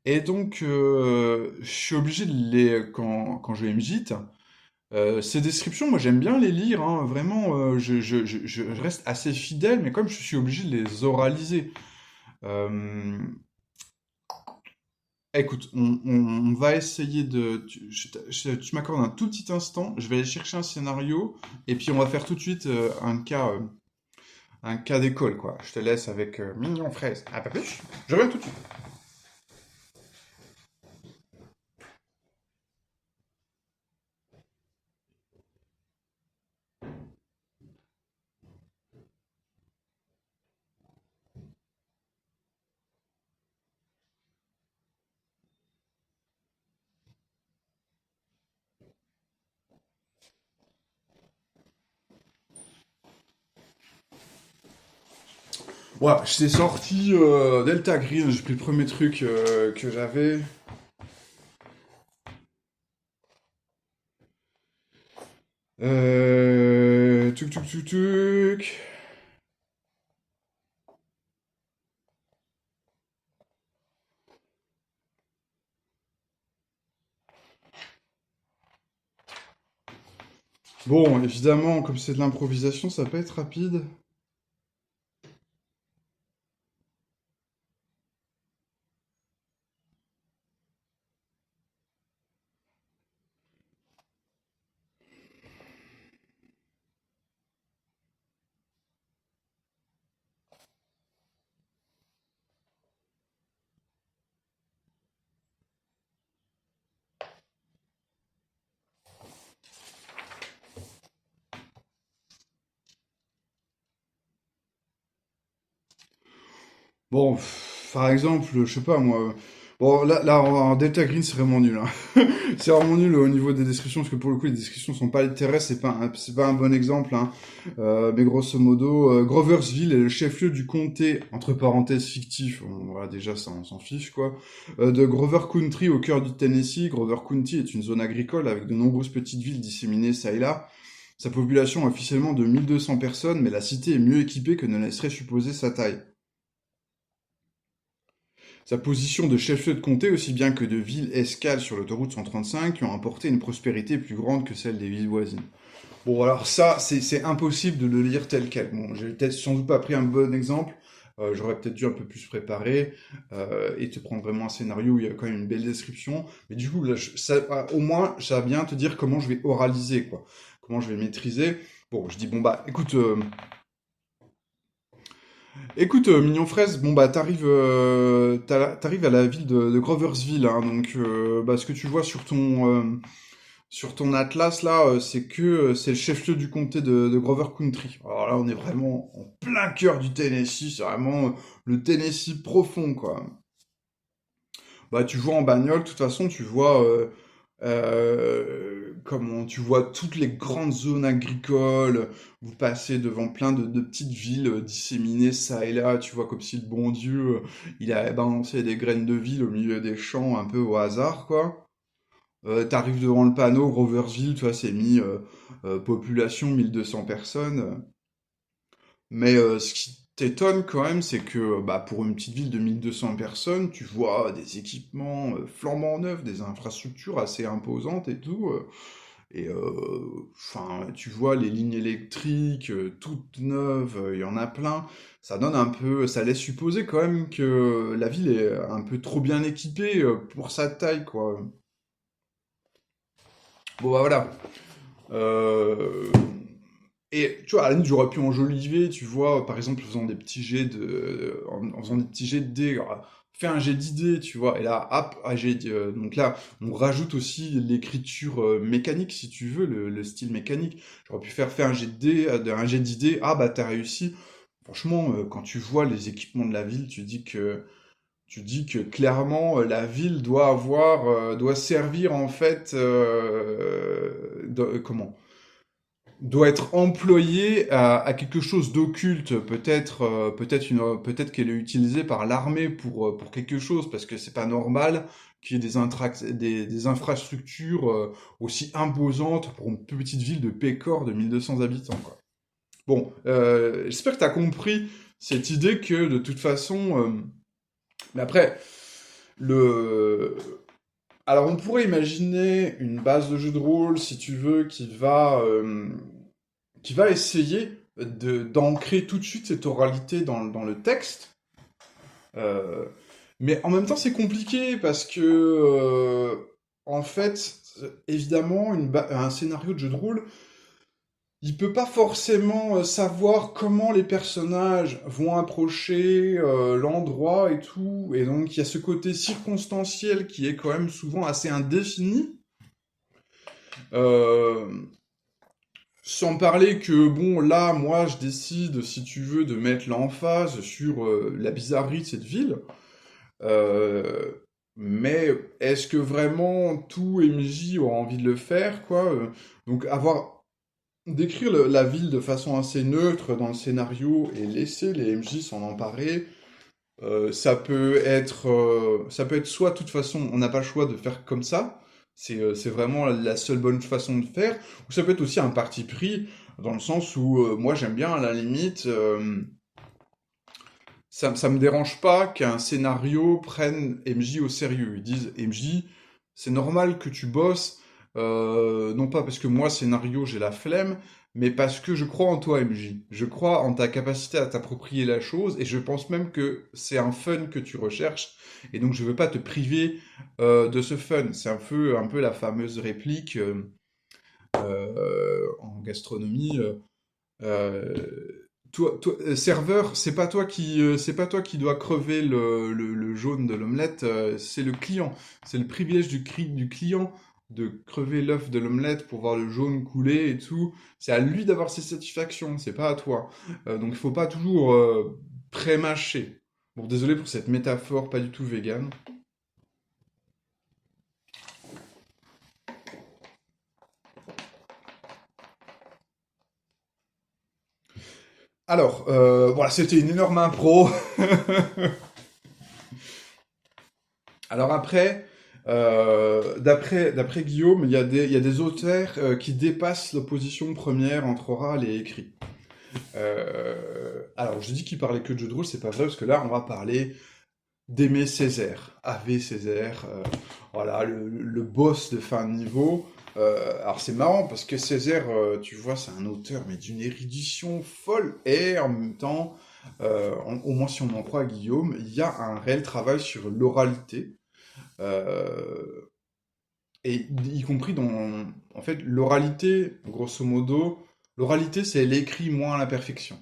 Et donc, je suis obligé de quand je MJite, ces descriptions, moi j'aime bien les lire, hein, vraiment, je reste assez fidèle, mais comme je suis obligé de les oraliser. Euh, Écoute, on va essayer de... Tu m'accordes un tout petit instant, je vais aller chercher un scénario, et puis on va faire tout de suite un cas d'école, quoi. Je te laisse avec Mignon Fraise. Ah, pas plus. Je reviens tout de suite. Ouais, je t'ai sorti Delta Green, j'ai pris le premier truc que j'avais. Tuk tuk tuk tuk. Bon, évidemment, comme c'est de l'improvisation, ça peut être rapide. Bon, par exemple, je sais pas moi, Bon, là, en Delta Green, c'est vraiment nul, hein. C'est vraiment nul au niveau des descriptions, parce que pour le coup, les descriptions sont pas littéraires, c'est pas un bon exemple, hein. Mais grosso modo, Groversville est le chef-lieu du comté, entre parenthèses fictif, bon, voilà, déjà, ça, on s'en fiche, quoi, de Grover County au cœur du Tennessee. Grover County est une zone agricole avec de nombreuses petites villes disséminées ça et là. Sa population est officiellement de 1200 personnes, mais la cité est mieux équipée que ne laisserait supposer sa taille. Sa position de chef-lieu de comté, aussi bien que de ville escale sur l'autoroute 135, lui ont apporté une prospérité plus grande que celle des villes voisines. Bon, alors ça, c'est impossible de le lire tel quel. Bon, j'ai peut-être sans doute pas pris un bon exemple. J'aurais peut-être dû un peu plus préparer et te prendre vraiment un scénario où il y a quand même une belle description. Mais du coup, là, au moins, ça va bien te dire comment je vais oraliser, quoi. Comment je vais maîtriser. Bon, je dis, bon, bah, écoute, Mignon Fraise, bon bah t'arrives à la ville de Groversville, hein, donc bah, ce que tu vois sur ton atlas là, c'est que c'est le chef-lieu du comté de Grover Country. Alors là, on est vraiment en plein cœur du Tennessee, c'est vraiment le Tennessee profond quoi. Bah tu vois en bagnole, de toute façon, tu vois comment tu vois toutes les grandes zones agricoles, vous passez devant plein de petites villes disséminées ça et là, tu vois comme si le bon Dieu, il avait balancé des graines de ville au milieu des champs un peu au hasard, quoi. T'arrives devant le panneau, Groversville, tu vois, c'est mis population 1200 personnes. Mais ce qui t'étonne quand même, c'est que bah, pour une petite ville de 1200 personnes, tu vois des équipements flambant neufs, des infrastructures assez imposantes et tout. Et enfin, tu vois les lignes électriques toutes neuves, il y en a plein. Ça donne un peu, ça laisse supposer quand même que la ville est un peu trop bien équipée pour sa taille, quoi. Bon bah voilà. Euh, Et tu vois, à la limite, j'aurais pu enjoliver, tu vois, par exemple, en faisant des petits jets de dés. Alors, fais un jet d'idées, tu vois, et là, hop, donc là, on rajoute aussi l'écriture mécanique, si tu veux, le style mécanique. J'aurais pu faire un jet de dés, un jet d'idées, ah bah t'as réussi. Franchement, quand tu vois les équipements de la ville, tu dis que clairement la ville doit servir en fait, comment? Doit être employée à quelque chose d'occulte, peut-être qu'elle est utilisée par l'armée pour quelque chose, parce que c'est pas normal qu'il y ait des infrastructures aussi imposantes pour une petite ville de Pécor de 1200 habitants, quoi. Bon, j'espère que tu as compris cette idée que de toute façon, mais après, le, alors on pourrait imaginer une base de jeu de rôle, si tu veux, qui va essayer d'ancrer tout de suite cette oralité dans le texte. Euh, mais en même temps, c'est compliqué parce que, en fait, évidemment, un scénario de jeu de rôle, il peut pas forcément savoir comment les personnages vont approcher l'endroit et tout. Et donc, il y a ce côté circonstanciel qui est quand même souvent assez indéfini. Euh, Sans parler que, bon, là, moi, je décide, si tu veux, de mettre l'emphase sur la bizarrerie de cette ville. Euh, mais est-ce que vraiment tout MJ aura envie de le faire, quoi? Donc, décrire la ville de façon assez neutre dans le scénario et laisser les MJ s'en emparer, ça peut être soit, de toute façon, on n'a pas le choix de faire comme ça, c'est vraiment la seule bonne façon de faire, ou ça peut être aussi un parti pris, dans le sens où moi j'aime bien, à la limite, ça me dérange pas qu'un scénario prenne MJ au sérieux. Ils disent, MJ, c'est normal que tu bosses, non pas parce que moi, scénario, j'ai la flemme, mais parce que je crois en toi, MJ. Je crois en ta capacité à t'approprier la chose, et je pense même que c'est un fun que tu recherches, et donc je veux pas te priver de ce fun. C'est un peu la fameuse réplique en gastronomie. Serveur, c'est pas toi qui dois crever le jaune de l'omelette, c'est le client. C'est le privilège du client de crever l'œuf de l'omelette pour voir le jaune couler et tout. C'est à lui d'avoir ses satisfactions, c'est pas à toi. Donc il faut pas toujours pré-mâcher. Bon, désolé pour cette métaphore pas du tout vegan. Alors, voilà, c'était une énorme impro. Alors après, d'après Guillaume, il y a des auteurs qui dépassent l'opposition première entre oral et écrit. Alors, je dis qu'il parlait que de jeux de rôle, c'est pas vrai, parce que là, on va parler d'Aimé Césaire, A.V. Césaire, voilà, le boss de fin de niveau. Alors c'est marrant parce que Césaire, tu vois, c'est un auteur mais d'une érudition folle et en même temps, au moins si on en croit Guillaume, il y a un réel travail sur l'oralité, euh, et y compris dans, en fait, l'oralité, grosso modo, l'oralité c'est l'écrit moins la perfection.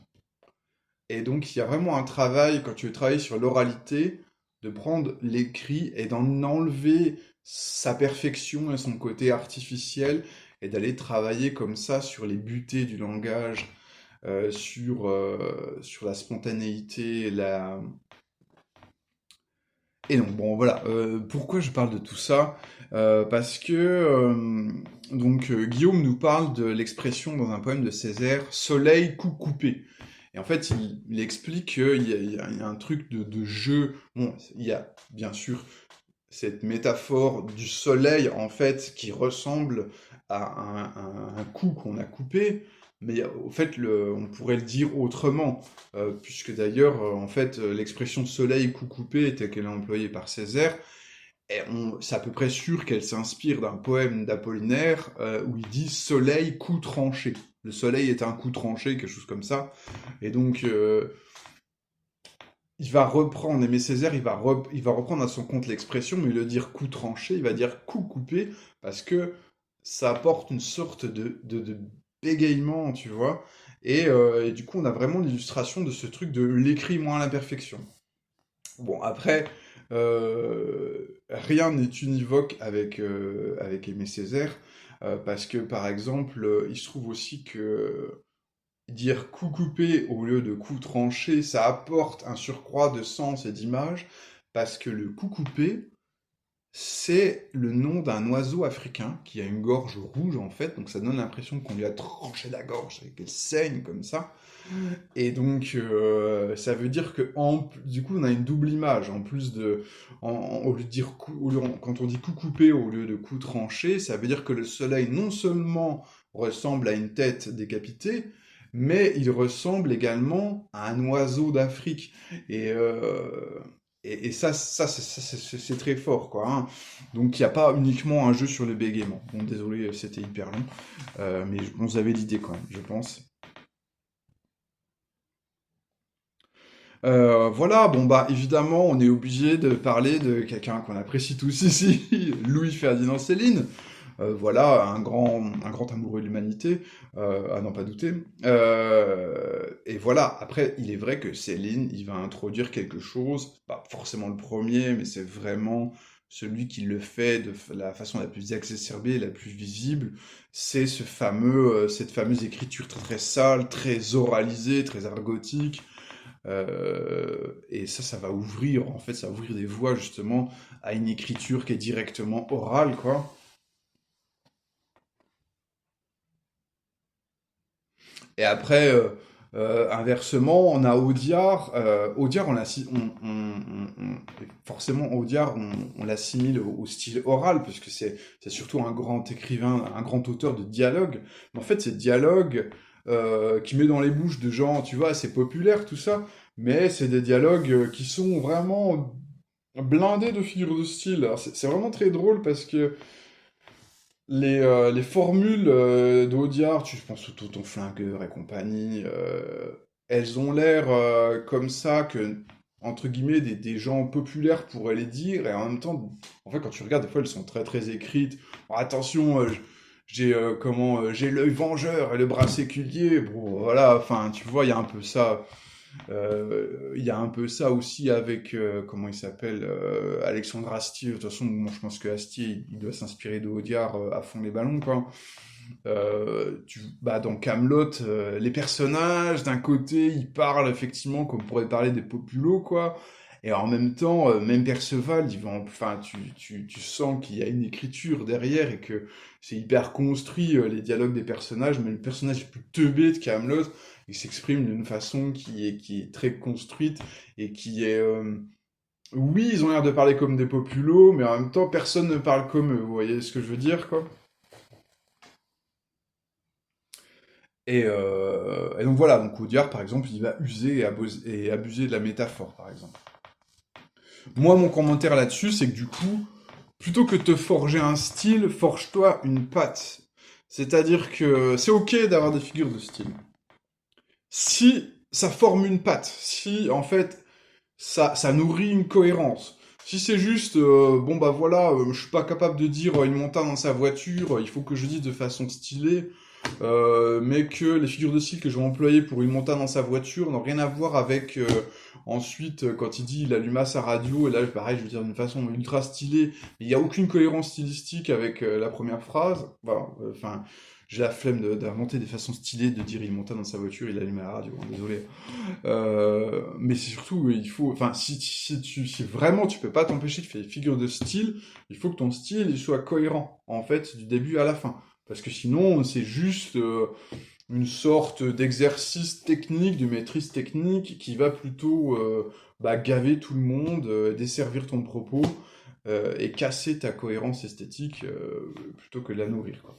Et donc, il y a vraiment un travail, quand tu veux travailler sur l'oralité, de prendre l'écrit et d'en enlever sa perfection et son côté artificiel, et d'aller travailler comme ça sur les butées du langage, sur la spontanéité, et donc, bon, voilà. Pourquoi je parle de tout ça? Parce que Guillaume nous parle de l'expression dans un poème de Césaire, soleil coup coupé. Et en fait, il explique qu'il y a un truc de jeu. Bon, il y a bien sûr cette métaphore du soleil, en fait, qui ressemble à un coup qu'on a coupé, mais au fait, on pourrait le dire autrement, puisque d'ailleurs, en fait, l'expression soleil coup coupé telle qu'elle est employée par Césaire, et c'est à peu près sûr qu'elle s'inspire d'un poème d'Apollinaire où il dit soleil coup tranché. Le soleil est un coup tranché, quelque chose comme ça. Et donc, il va reprendre, Aimé Césaire, il va reprendre à son compte l'expression, mais il va dire coup tranché, il va dire coup coupé, parce que ça apporte une sorte de bégaiement, tu vois. Et du coup, on a vraiment l'illustration de ce truc de l'écrit moins l'imperfection. Bon, après, rien n'est univoque avec Aimé Césaire, parce que, par exemple, il se trouve aussi que dire coup coupé au lieu de coup tranché, ça apporte un surcroît de sens et d'image, parce que le coup coupé, c'est le nom d'un oiseau africain qui a une gorge rouge en fait, donc ça donne l'impression qu'on lui a tranché la gorge et qu'elle saigne comme ça. Et donc ça veut dire que du coup on a une double image. En plus de, au lieu de dire quand on dit coup coupé au lieu de coup tranché, ça veut dire que le soleil non seulement ressemble à une tête décapitée, mais il ressemble également à un oiseau d'Afrique. Et, euh, et c'est très fort, quoi, hein. Donc il n'y a pas uniquement un jeu sur le bégaiement. Bon, désolé, c'était hyper long, mais vous avez l'idée quand même, je pense. Voilà, bon bah évidemment, on est obligé de parler de quelqu'un qu'on apprécie tous ici, Louis-Ferdinand Céline. Voilà, un grand amoureux de l'humanité, à n'en pas douter. Et voilà, après, il est vrai que Céline, il va introduire quelque chose, pas forcément le premier, mais c'est vraiment celui qui le fait de la façon la plus exacerbée, la plus visible. C'est cette fameuse écriture très, très sale, très oralisée, très argotique. Et ça va ouvrir, en fait, ça va ouvrir des voies justement à une écriture qui est directement orale, quoi. Et après, inversement, on a Audiard. Audiard, forcément, Audiard, on l'assimile au style oral, puisque c'est surtout un grand écrivain, un grand auteur de dialogue. Mais en fait, c'est dialogue qui met dans les bouches de gens, tu vois, assez populaires, tout ça. Mais c'est des dialogues qui sont vraiment blindés de figures de style. Alors, c'est vraiment très drôle parce que les formules d'Audiard, je pense au Tonton Flingueur et compagnie, elles ont l'air comme ça que, entre guillemets, des gens populaires pourraient les dire, et en même temps, en fait, quand tu regardes, des fois, elles sont très très écrites. Bon, attention, j'ai l'œil vengeur et le bras séculier. Bon, voilà, enfin, tu vois, il y a un peu ça. Il y a un peu ça aussi avec, comment il s'appelle, Alexandre Astier. De toute façon, moi, je pense que Astier, il doit s'inspirer de Audiard à fond les ballons, quoi. Bah, dans Camelot, les personnages, d'un côté, ils parlent effectivement comme on pourrait parler des populos, quoi. Et en même temps, même Perceval, enfin, tu sens qu'il y a une écriture derrière et que c'est hyper construit, les dialogues des personnages, mais le personnage est plus teubé de Kaamelott, il s'exprime d'une façon qui est très construite et qui est... Oui, ils ont l'air de parler comme des populos, mais en même temps, personne ne parle comme eux, vous voyez ce que je veux dire, quoi? Et donc voilà, donc Audiard, par exemple, il va user et abuser de la métaphore, par exemple. Moi, mon commentaire là-dessus, c'est que du coup, plutôt que de te forger un style, forge-toi une patte. C'est-à-dire que c'est ok d'avoir des figures de style. Si ça forme une patte, si en fait ça nourrit une cohérence. Si c'est juste, bon bah voilà, je suis pas capable de dire une montagne dans sa voiture, il faut que je dise de façon stylée, mais que les figures de style que je vais employer pour une montagne dans sa voiture n'ont rien à voir avec ensuite quand il dit il alluma sa radio, et là pareil je veux dire d'une façon ultra stylée, mais il n'y a aucune cohérence stylistique avec la première phrase, voilà, enfin j'ai la flemme d'inventer des façons stylées de dire il monta dans sa voiture, il alluma la radio, hein, désolé. Mais c'est surtout, il faut, enfin, si vraiment tu peux pas t'empêcher de faire des figures de style, il faut que ton style il soit cohérent, en fait, du début à la fin. Parce que sinon, c'est juste une sorte d'exercice technique, de maîtrise technique qui va plutôt gaver tout le monde, desservir ton propos et casser ta cohérence esthétique plutôt que de la nourrir, quoi.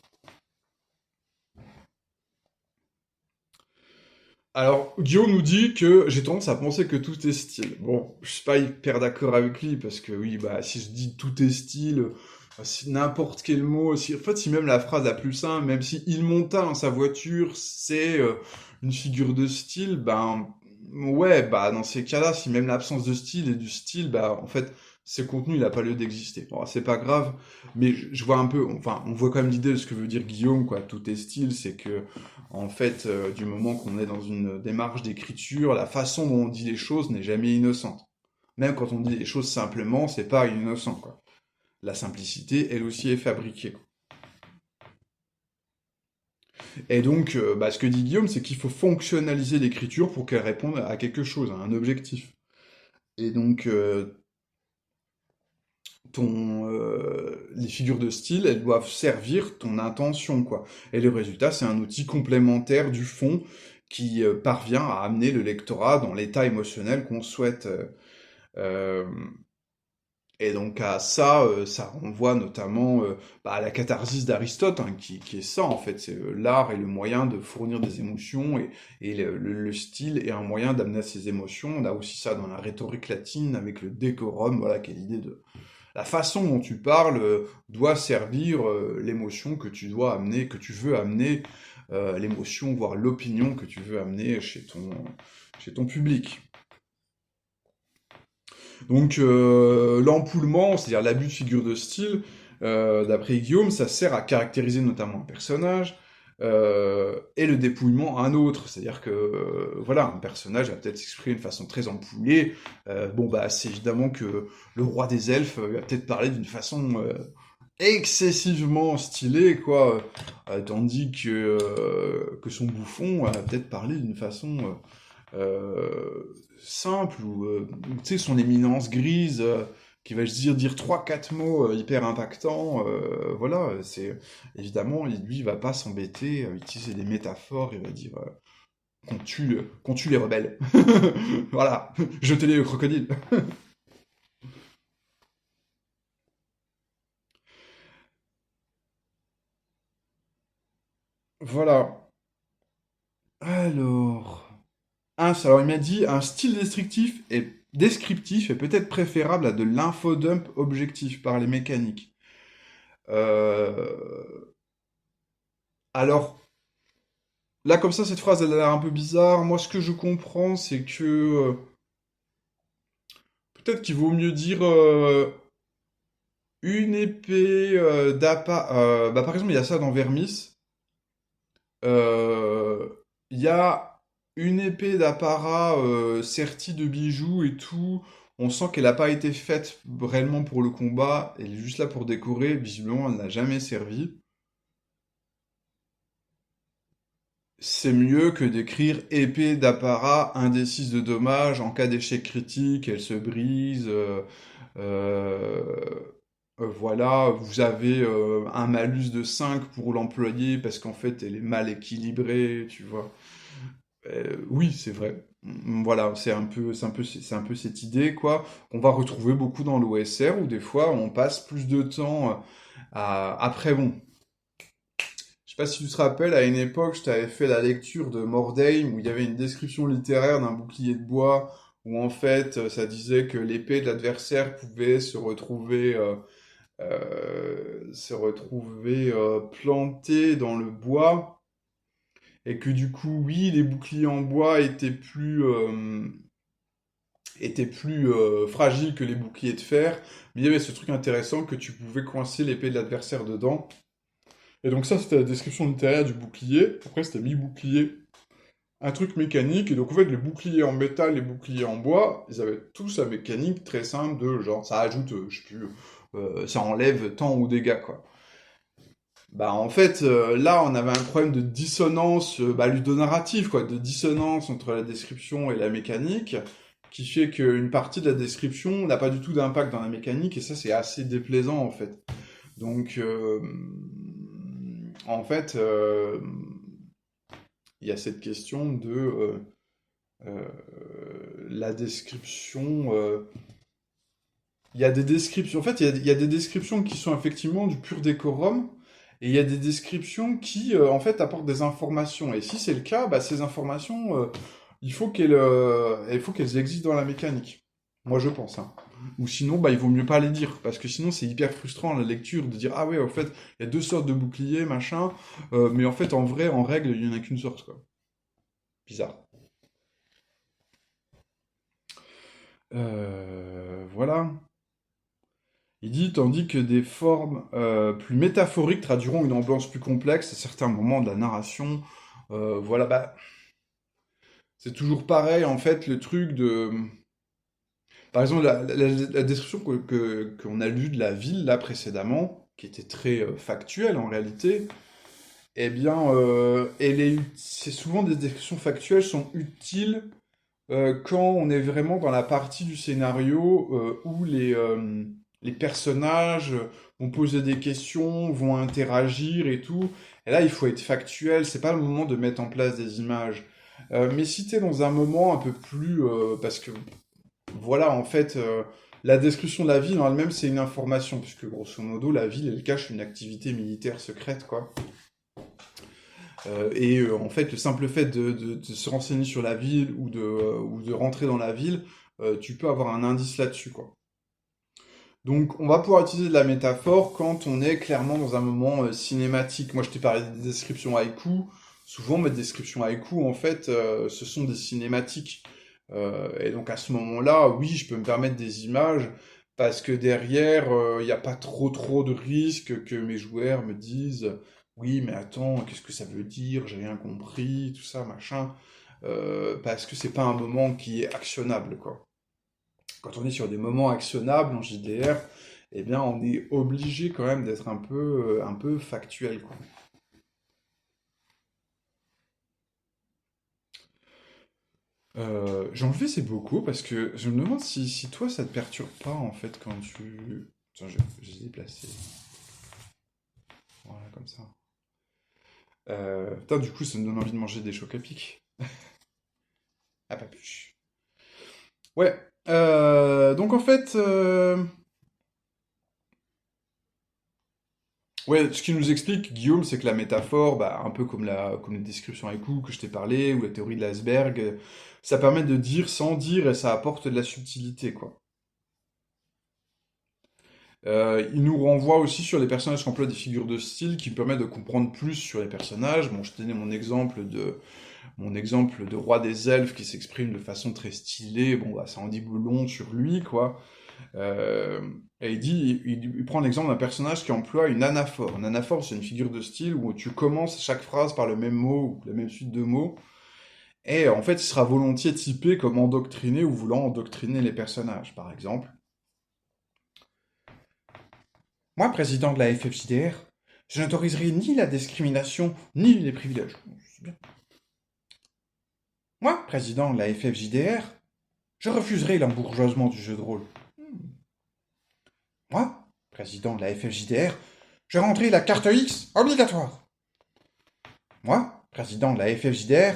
Alors, Guillaume nous dit que j'ai tendance à penser que tout est style. Bon, je suis pas hyper d'accord avec lui, parce que oui, bah, si je dis tout est style, si n'importe quel mot, si, en fait, si même la phrase la plus simple, même si il monta dans sa voiture, c'est une figure de style, ben, ouais, bah, dans ces cas-là, si même l'absence de style est du style, bah, en fait, ce contenu, il a pas lieu d'exister. Bon, c'est pas grave, mais je vois un peu, enfin, on voit quand même l'idée de ce que veut dire Guillaume, quoi. Tout est style, c'est que en fait, du moment qu'on est dans une démarche d'écriture, la façon dont on dit les choses n'est jamais innocente. Même quand on dit les choses simplement, c'est pas innocent, quoi. La simplicité, elle aussi, est fabriquée, quoi. Et donc, ce que dit Guillaume, c'est qu'il faut fonctionnaliser l'écriture pour qu'elle réponde à quelque chose, à un objectif. Et donc, les figures de style, elles doivent servir ton intention, quoi. Et le résultat, c'est un outil complémentaire du fond qui parvient à amener le lectorat dans l'état émotionnel qu'on souhaite. Euh, et donc à ça, ça renvoie notamment à la catharsis d'Aristote, hein, qui est ça en fait, c'est l'art est le moyen de fournir des émotions et le style est un moyen d'amener à ces émotions. On a aussi ça dans la rhétorique latine avec le décorum, voilà, qui est l'idée de la façon dont tu parles doit servir l'émotion que tu dois amener, que tu veux amener, l'émotion, voire l'opinion que tu veux amener chez ton public. Donc l'empoulement, c'est-à-dire l'abus de figure de style, d'après Guillaume, ça sert à caractériser notamment un personnage, et le dépouillement un autre. C'est-à-dire que voilà, un personnage va peut-être s'exprimer de façon très empoulée. C'est évidemment que le roi des elfes va peut-être parler d'une façon excessivement stylée, quoi, tandis que son bouffon va peut-être parler d'une façon simple ou tu sais son éminence grise qui va dire trois quatre mots hyper impactants voilà c'est évidemment lui il va pas s'embêter à utiliser des métaphores il va dire qu'on tue les rebelles voilà jetez-les au crocodile voilà alors alors il m'a dit un style descriptif est peut-être préférable à de l'infodump objectif par les mécaniques. Euh, Alors, là, comme ça, cette phrase, elle a l'air un peu bizarre. Moi, ce que je comprends, c'est que peut-être qu'il vaut mieux dire une épée d'appât. Par exemple, il y a ça dans Vermis. Euh, Il y a une épée d'apparat sertie de bijoux et tout. On sent qu'elle n'a pas été faite réellement pour le combat. Elle est juste là pour décorer. Visiblement, elle n'a jamais servi. c'est mieux que d'écrire épée d'apparat, 1d6 de dommages, en cas d'échec critique, elle se brise, euh, voilà, vous avez un malus de 5 pour l'employé parce qu'en fait elle est mal équilibrée, tu vois. Oui, c'est vrai. Voilà, c'est un peu cette idée, quoi, qu'on va retrouver beaucoup dans l'OSR, où des fois on passe plus de temps Après, bon, je sais pas si tu te rappelles, à une époque, je t'avais fait la lecture de Mordheim, où il y avait une description littéraire d'un bouclier de bois, où en fait, ça disait que l'épée de l'adversaire pouvait se retrouver plantée dans le bois, et que du coup, oui, les boucliers en bois étaient plus fragiles que les boucliers de fer, mais il y avait ce truc intéressant que tu pouvais coincer l'épée de l'adversaire dedans. Et donc ça, c'était la description littéraire du bouclier. Après, c'était mi-bouclier, un truc mécanique. Et donc en fait, les boucliers en métal, les boucliers en bois, ils avaient tous la mécanique très simple de genre, ça ajoute, je sais plus, ça enlève tant ou dégâts, quoi. Bah en fait, là, on avait un problème de dissonance ludonarrative, quoi, de dissonance entre la description et la mécanique, qui fait qu'une partie de la description n'a pas du tout d'impact dans la mécanique, et ça, c'est assez déplaisant, en fait. Donc, en fait, il y a cette question de euh, la description. Il y a des descriptions. En fait, il y a des descriptions qui sont effectivement du pur décorum, et il y a des descriptions qui, en fait, apportent des informations. Et si c'est le cas, bah, ces informations, il faut qu'elles existent dans la mécanique. Moi, je pense, hein. Ou sinon, bah, il vaut mieux pas les dire, parce que sinon, c'est hyper frustrant la lecture de dire, ah ouais, en fait, il y a deux sortes de boucliers, machin, mais en fait, en vrai, en règle, il y en a qu'une sorte, quoi. Bizarre. Voilà. Il dit, tandis que des formes plus métaphoriques traduiront une ambiance plus complexe à certains moments de la narration. Voilà, bah, c'est toujours pareil, en fait, le truc de... Par exemple, la description qu'on a lue de la ville, là, précédemment, qui était très factuelle, en réalité, eh bien, c'est souvent des descriptions factuelles sont utiles quand on est vraiment dans la partie du scénario où les personnages vont poser des questions, vont interagir et tout. Et là, il faut être factuel, c'est pas le moment de mettre en place des images. Mais si t'es dans un moment un peu plus... parce que, voilà, en fait, la description de la ville en elle-même, c'est une information, puisque grosso modo, la ville, elle cache une activité militaire secrète, quoi. En fait, le simple fait de se renseigner sur la ville ou de rentrer dans la ville, tu peux avoir un indice là-dessus, quoi. Donc, on va pouvoir utiliser de la métaphore quand on est clairement dans un moment cinématique. Moi, je t'ai parlé des descriptions haïku. Souvent, mes descriptions haïku, en fait, ce sont des cinématiques. Et donc, à ce moment-là, oui, je peux me permettre des images parce que derrière, il n'y a pas trop de risques que mes joueurs me disent, oui, mais attends, qu'est-ce que ça veut dire? J'ai rien compris, tout ça, machin. Parce que c'est pas un moment qui est actionnable, quoi. Quand on est sur des moments actionnables en JDR, eh bien, on est obligé quand même d'être un peu factuel, quoi. J'ai enlevé ces bocaux parce que je me demande si toi ça te perturbe pas en fait quand tu. Attends, je les ai déplacés. Voilà, comme ça. Putain, du coup, ça me donne envie de manger des chocs à pic. Ah, pas plus. Ouais. Donc en fait, ouais, ce qui nous explique, Guillaume, c'est que la métaphore, bah, un peu comme les descriptions haïku que je t'ai parlé, ou la théorie de l'iceberg, ça permet de dire sans dire et ça apporte de la subtilité, quoi. Il nous renvoie aussi sur les personnages qui emploient des figures de style qui permettent de comprendre plus sur les personnages. Bon, je te donnais mon exemple de roi des elfes qui s'exprime de façon très stylée. Bon, bah, ça en dit long sur lui, quoi. Euh, et il prend l'exemple d'un personnage qui emploie une anaphore. Une anaphore, c'est une figure de style où tu commences chaque phrase par le même mot ou la même suite de mots. Et en fait, il sera volontiers typé comme endoctriné ou voulant endoctriner les personnages. Par exemple, moi, président de la FFJDR, je n'autoriserai ni la discrimination ni les privilèges. C'est bien. Moi, président de la FFJDR, je refuserai l'embourgeoisement du jeu de rôle. Moi, président de la FFJDR, je rendrai la carte X obligatoire. Moi, président de la FFJDR,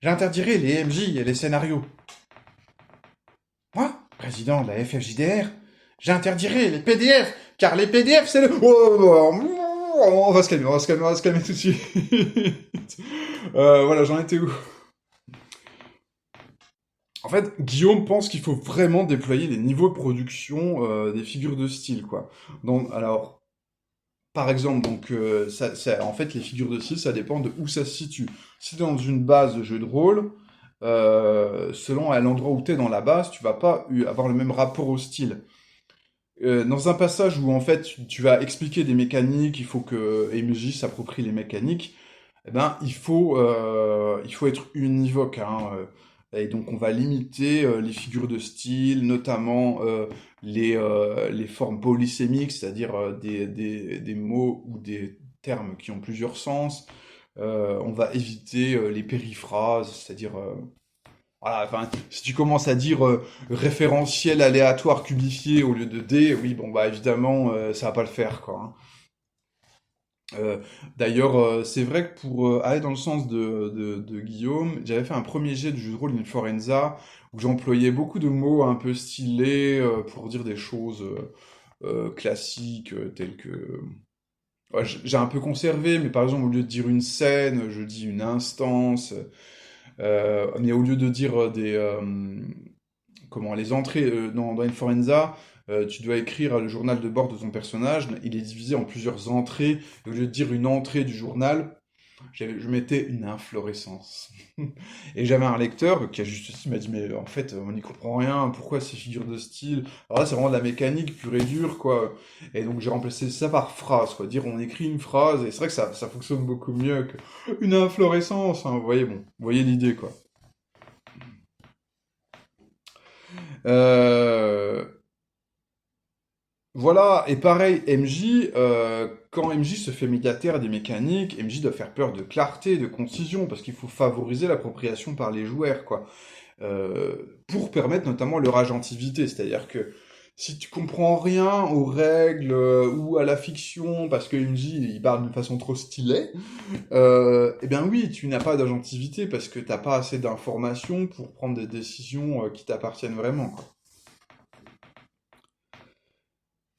j'interdirai les MJ et les scénarios. Moi, président de la FFJDR, j'interdirai les PDF, car les PDF, c'est le... On va se calmer, on va se calmer tout de suite. Voilà, j'en étais où? En fait, Guillaume pense qu'il faut vraiment déployer les niveaux de production des figures de style, quoi. Donc, alors, par exemple, donc, en fait, les figures de style, ça dépend de où ça se situe. Si t'es dans une base de jeu de rôle, selon à l'endroit où t'es dans la base, tu vas pas avoir le même rapport au style. Dans un passage où en fait tu vas expliquer des mécaniques, il faut que MJ s'approprie les mécaniques, eh ben il faut être univoque, hein, et donc on va limiter les figures de style, notamment les formes polysémiques, c'est-à-dire des mots ou des termes qui ont plusieurs sens. On va éviter les périphrases, c'est-à-dire voilà, enfin, si tu commences à dire référentiel aléatoire cubifié au lieu de D, oui, bon, bah évidemment, ça va pas le faire, quoi, hein. D'ailleurs, c'est vrai que pour aller dans le sens de Guillaume, j'avais fait un premier jet de jeu de rôle Inforenza, où j'employais beaucoup de mots un peu stylés pour dire des choses classiques, telles que... Ouais, j'ai un peu conservé, mais par exemple, au lieu de dire une scène, je dis une instance. Mais au lieu de dire comment les entrées dans Inforenza, tu dois écrire le journal de bord de ton personnage. Il est divisé en plusieurs entrées. Et au lieu de dire une entrée du journal, je mettais une inflorescence. Et j'avais un lecteur qui a juste aussi m'a dit mais en fait on n'y comprend rien. Pourquoi ces figures de style? Alors là c'est vraiment de la mécanique pure et dure quoi. Et donc j'ai remplacé ça par phrase quoi. Dire on écrit une phrase et c'est vrai que ça fonctionne beaucoup mieux qu'une inflorescence. Hein. Vous voyez bon, vous voyez l'idée quoi. Euh, Voilà, et pareil, MJ, quand MJ se fait médiataire des mécaniques, MJ doit faire peur de clarté, de concision, parce qu'il faut favoriser l'appropriation par les joueurs, quoi. Pour permettre notamment leur agentivité, c'est-à-dire que si tu comprends rien aux règles ou à la fiction, parce que MJ il parle d'une façon trop stylée, eh bien oui, tu n'as pas d'agentivité, parce que t'as pas assez d'informations pour prendre des décisions qui t'appartiennent vraiment, quoi.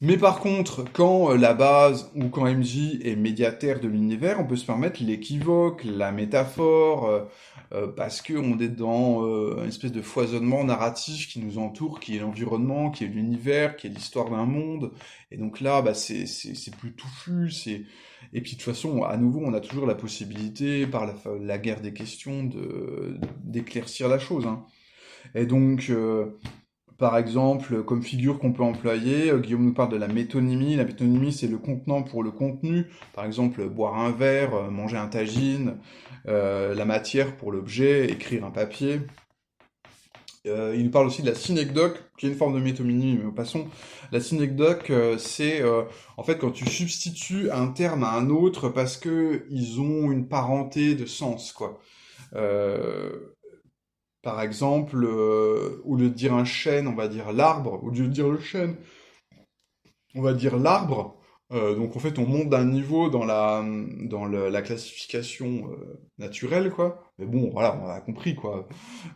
Mais par contre, quand la base ou quand MJ est médiataire de l'univers, on peut se permettre l'équivoque, la métaphore, parce qu'on est dans une espèce de foisonnement narratif qui nous entoure, qui est l'environnement, qui est l'univers, qui est l'histoire d'un monde. Et donc là, bah, c'est plus touffu. Et puis de toute façon, à nouveau, on a toujours la possibilité, par la guerre des questions, d'éclaircir la chose, hein. Et donc, par exemple, comme figure qu'on peut employer, Guillaume nous parle de la métonymie. La métonymie, c'est le contenant pour le contenu. Par exemple, boire un verre, manger un tagine, la matière pour l'objet, écrire un papier. Il nous parle aussi de la synecdoque, qui est une forme de métonymie, mais passons. La synecdoque, c'est en fait quand tu substitues un terme à un autre parce que ils ont une parenté de sens, quoi. Euh, Par exemple, au lieu de dire un chêne, on va dire l'arbre. Au lieu de dire le chêne, on va dire l'arbre. Donc en fait, on monte d'un niveau la classification naturelle, quoi. Mais bon, voilà, on a compris, quoi.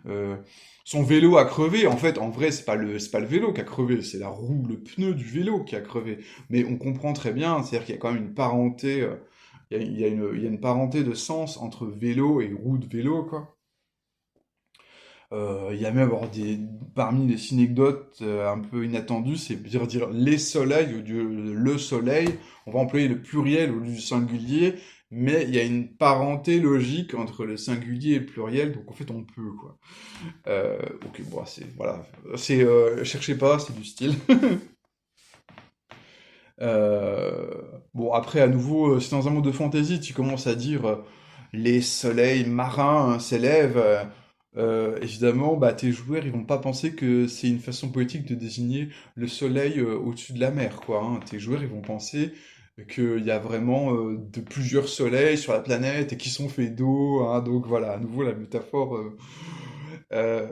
Euh, Son vélo a crevé. En fait, en vrai, c'est pas le vélo qui a crevé, c'est la roue, le pneu du vélo qui a crevé. Mais on comprend très bien, c'est-à-dire qu'il y a quand même une parenté, il y a une parenté de sens entre vélo et roue de vélo, quoi. Il y a même alors parmi les synecdotes un peu inattendues, c'est dire les soleils au lieu de le soleil. On va employer le pluriel au lieu du singulier, mais il y a une parenté logique entre le singulier et le pluriel, donc en fait on peut quoi. Ok, bon, cherchez pas, c'est du style. Bon, après, à nouveau, si dans un monde de fantasy, tu commences à dire les soleils marins hein, s'élèvent, évidemment, bah, tes joueurs, ils vont pas penser que c'est une façon poétique de désigner le soleil au-dessus de la mer, quoi, hein. Tes joueurs, ils vont penser qu'il y a vraiment de plusieurs soleils sur la planète et qui sont faits d'eau, hein, donc voilà, à nouveau la métaphore euh,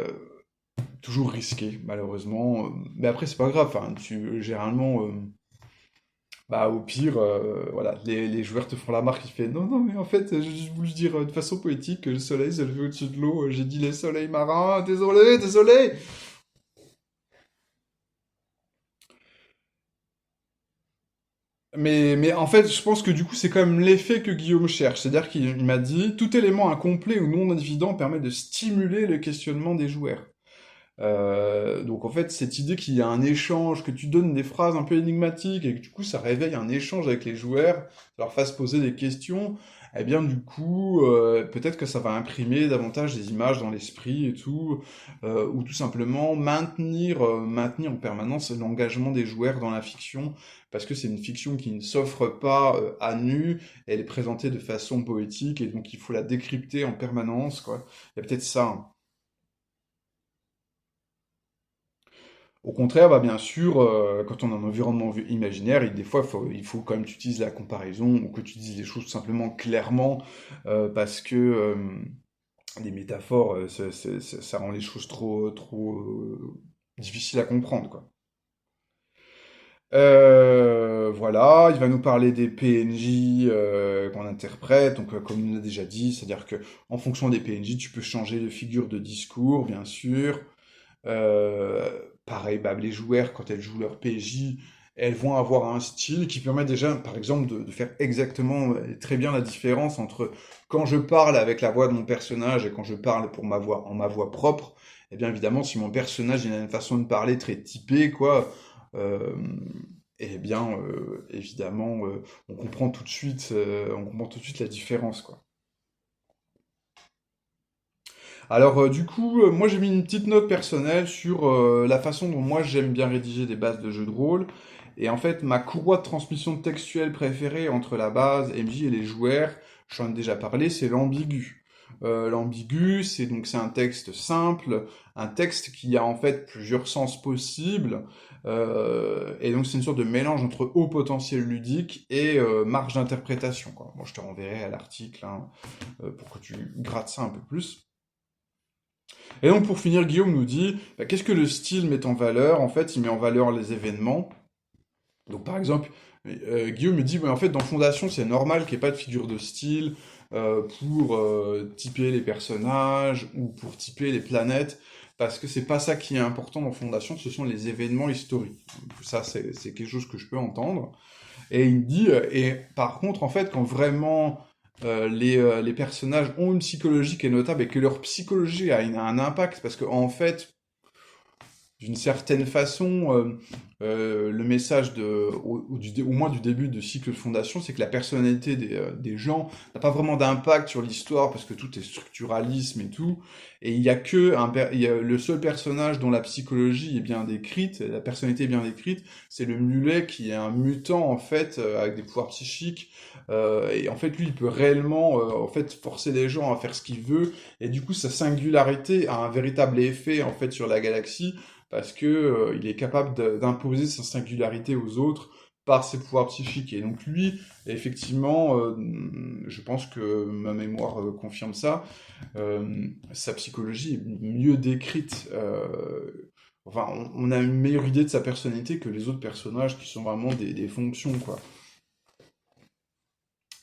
toujours risquée, malheureusement. Mais après, c'est pas grave, enfin, généralement, bah, au pire, voilà, les joueurs te font la marque, il fait non, non, mais en fait, j'ai juste voulu dire de façon poétique que le soleil se levait au-dessus de l'eau, j'ai dit les soleils marins, désolé, désolé! Mais en fait, je pense que du coup, c'est quand même l'effet que Guillaume cherche. C'est-à-dire qu'il m'a dit, tout élément incomplet ou non évident permet de stimuler le questionnement des joueurs. Donc en fait, cette idée qu'il y a un échange, que tu donnes des phrases un peu énigmatiques et que du coup ça réveille un échange avec les joueurs, ça leur fasse poser des questions, eh bien du coup, peut-être que ça va imprimer davantage des images dans l'esprit et tout, ou tout simplement maintenir en permanence l'engagement des joueurs dans la fiction, parce que c'est une fiction qui ne s'offre pas à nu, elle est présentée de façon poétique et donc il faut la décrypter en permanence, quoi. Il y a peut-être ça, hein. Au contraire, bah, bien sûr, quand on a un environnement imaginaire, des fois, il faut quand même que tu utilises la comparaison ou que tu dises les choses tout simplement clairement, parce que les métaphores, ça rend les choses trop difficiles à comprendre, quoi. Voilà, il va nous parler des PNJ qu'on interprète, donc comme on l'a déjà dit, c'est-à-dire que en fonction des PNJ, tu peux changer de figure de discours, bien sûr. Pareil, bah, les joueurs, quand elles jouent leur PJ, elles vont avoir un style qui permet déjà, par exemple, de faire exactement très bien la différence entre quand je parle avec la voix de mon personnage et quand je parle pour en ma voix propre. Eh bien, évidemment, si mon personnage il a une façon de parler très typée, quoi, euh, eh bien, évidemment, on comprend tout de suite la différence, quoi. Alors du coup, moi j'ai mis une petite note personnelle sur la façon dont moi j'aime bien rédiger des bases de jeux de rôle. Et en fait, ma courroie de transmission textuelle préférée entre la base, MJ et les joueurs, j'en ai déjà parlé, c'est l'ambigu. L'ambigu, c'est un texte simple, un texte qui a en fait plusieurs sens possibles, et donc c'est une sorte de mélange entre haut potentiel ludique et marge d'interprétation, quoi. Bon, je te renverrai à l'article hein, pour que tu grattes ça un peu plus. Et donc pour finir, Guillaume nous dit, bah, qu'est-ce que le style met en valeur? En fait, il met en valeur les événements. Donc par exemple, Guillaume me dit, ouais, en fait dans Fondation, c'est normal qu'il n'y ait pas de figure de style pour typer les personnages ou pour typer les planètes, parce que c'est pas ça qui est important dans Fondation, ce sont les événements historiques. Donc, ça, c'est quelque chose que je peux entendre. Et il me dit, et par contre, en fait, quand vraiment les personnages ont une psychologie qui est notable et que leur psychologie a un impact, parce qu'en en fait, d'une certaine façon, le message au moins du début de cycle de fondation, c'est que la personnalité des gens n'a pas vraiment d'impact sur l'histoire parce que tout est structuralisme et tout. Et il y a le seul personnage dont la psychologie est bien décrite, la personnalité est bien décrite, c'est le mulet qui est un mutant en fait avec des pouvoirs psychiques. Et en fait, lui, il peut réellement en fait forcer les gens à faire ce qu'il veut. Et du coup, sa singularité a un véritable effet en fait sur la galaxie parce que il est capable d'imposer sa singularité aux autres par ses pouvoirs psychiques. Et donc lui, effectivement, je pense que ma mémoire confirme ça, sa psychologie est mieux décrite. Enfin, on a une meilleure idée de sa personnalité que les autres personnages qui sont vraiment des fonctions, quoi.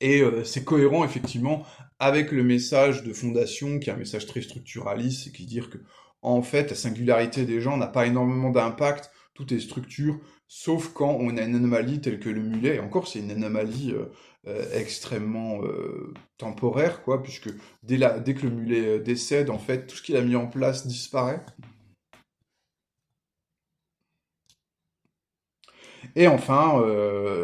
Et c'est cohérent effectivement avec le message de Fondation, qui est un message très structuraliste, et qui dit que en fait la singularité des gens n'a pas énormément d'impact, tout est structure, sauf quand on a une anomalie telle que le mulet. Et encore, c'est une anomalie extrêmement temporaire, quoi, puisque dès que le mulet décède, en fait, tout ce qu'il a mis en place disparaît. Et enfin,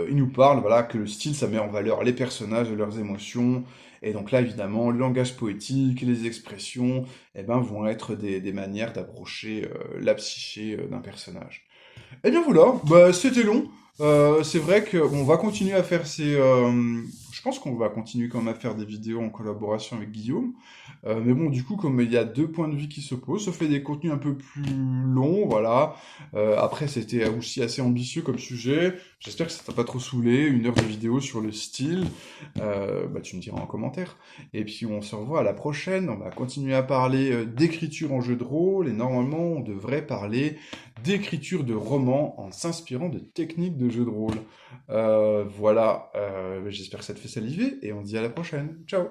il nous parle voilà, que le style, ça met en valeur les personnages et leurs émotions. Et donc là, évidemment, le langage poétique, les expressions, eh ben, vont être des manières d'approcher la psyché d'un personnage. Eh bien voilà, bah c'était long. C'est vrai qu'on va continuer à faire je pense qu'on va continuer quand même à faire des vidéos en collaboration avec Guillaume. Mais bon, du coup, comme il y a deux points de vue qui s'opposent, ça fait des contenus un peu plus longs, voilà. Après, c'était aussi assez ambitieux comme sujet. J'espère que ça t'a pas trop saoulé, 1 heure de vidéo sur le style. Bah, tu me diras en commentaire. Et puis, on se revoit à la prochaine. On va continuer à parler d'écriture en jeu de rôle. Et normalement, on devrait parler d'écriture de romans en s'inspirant de techniques de jeu de rôle. Voilà, j'espère que ça te fait saliver. Et on se dit à la prochaine. Ciao!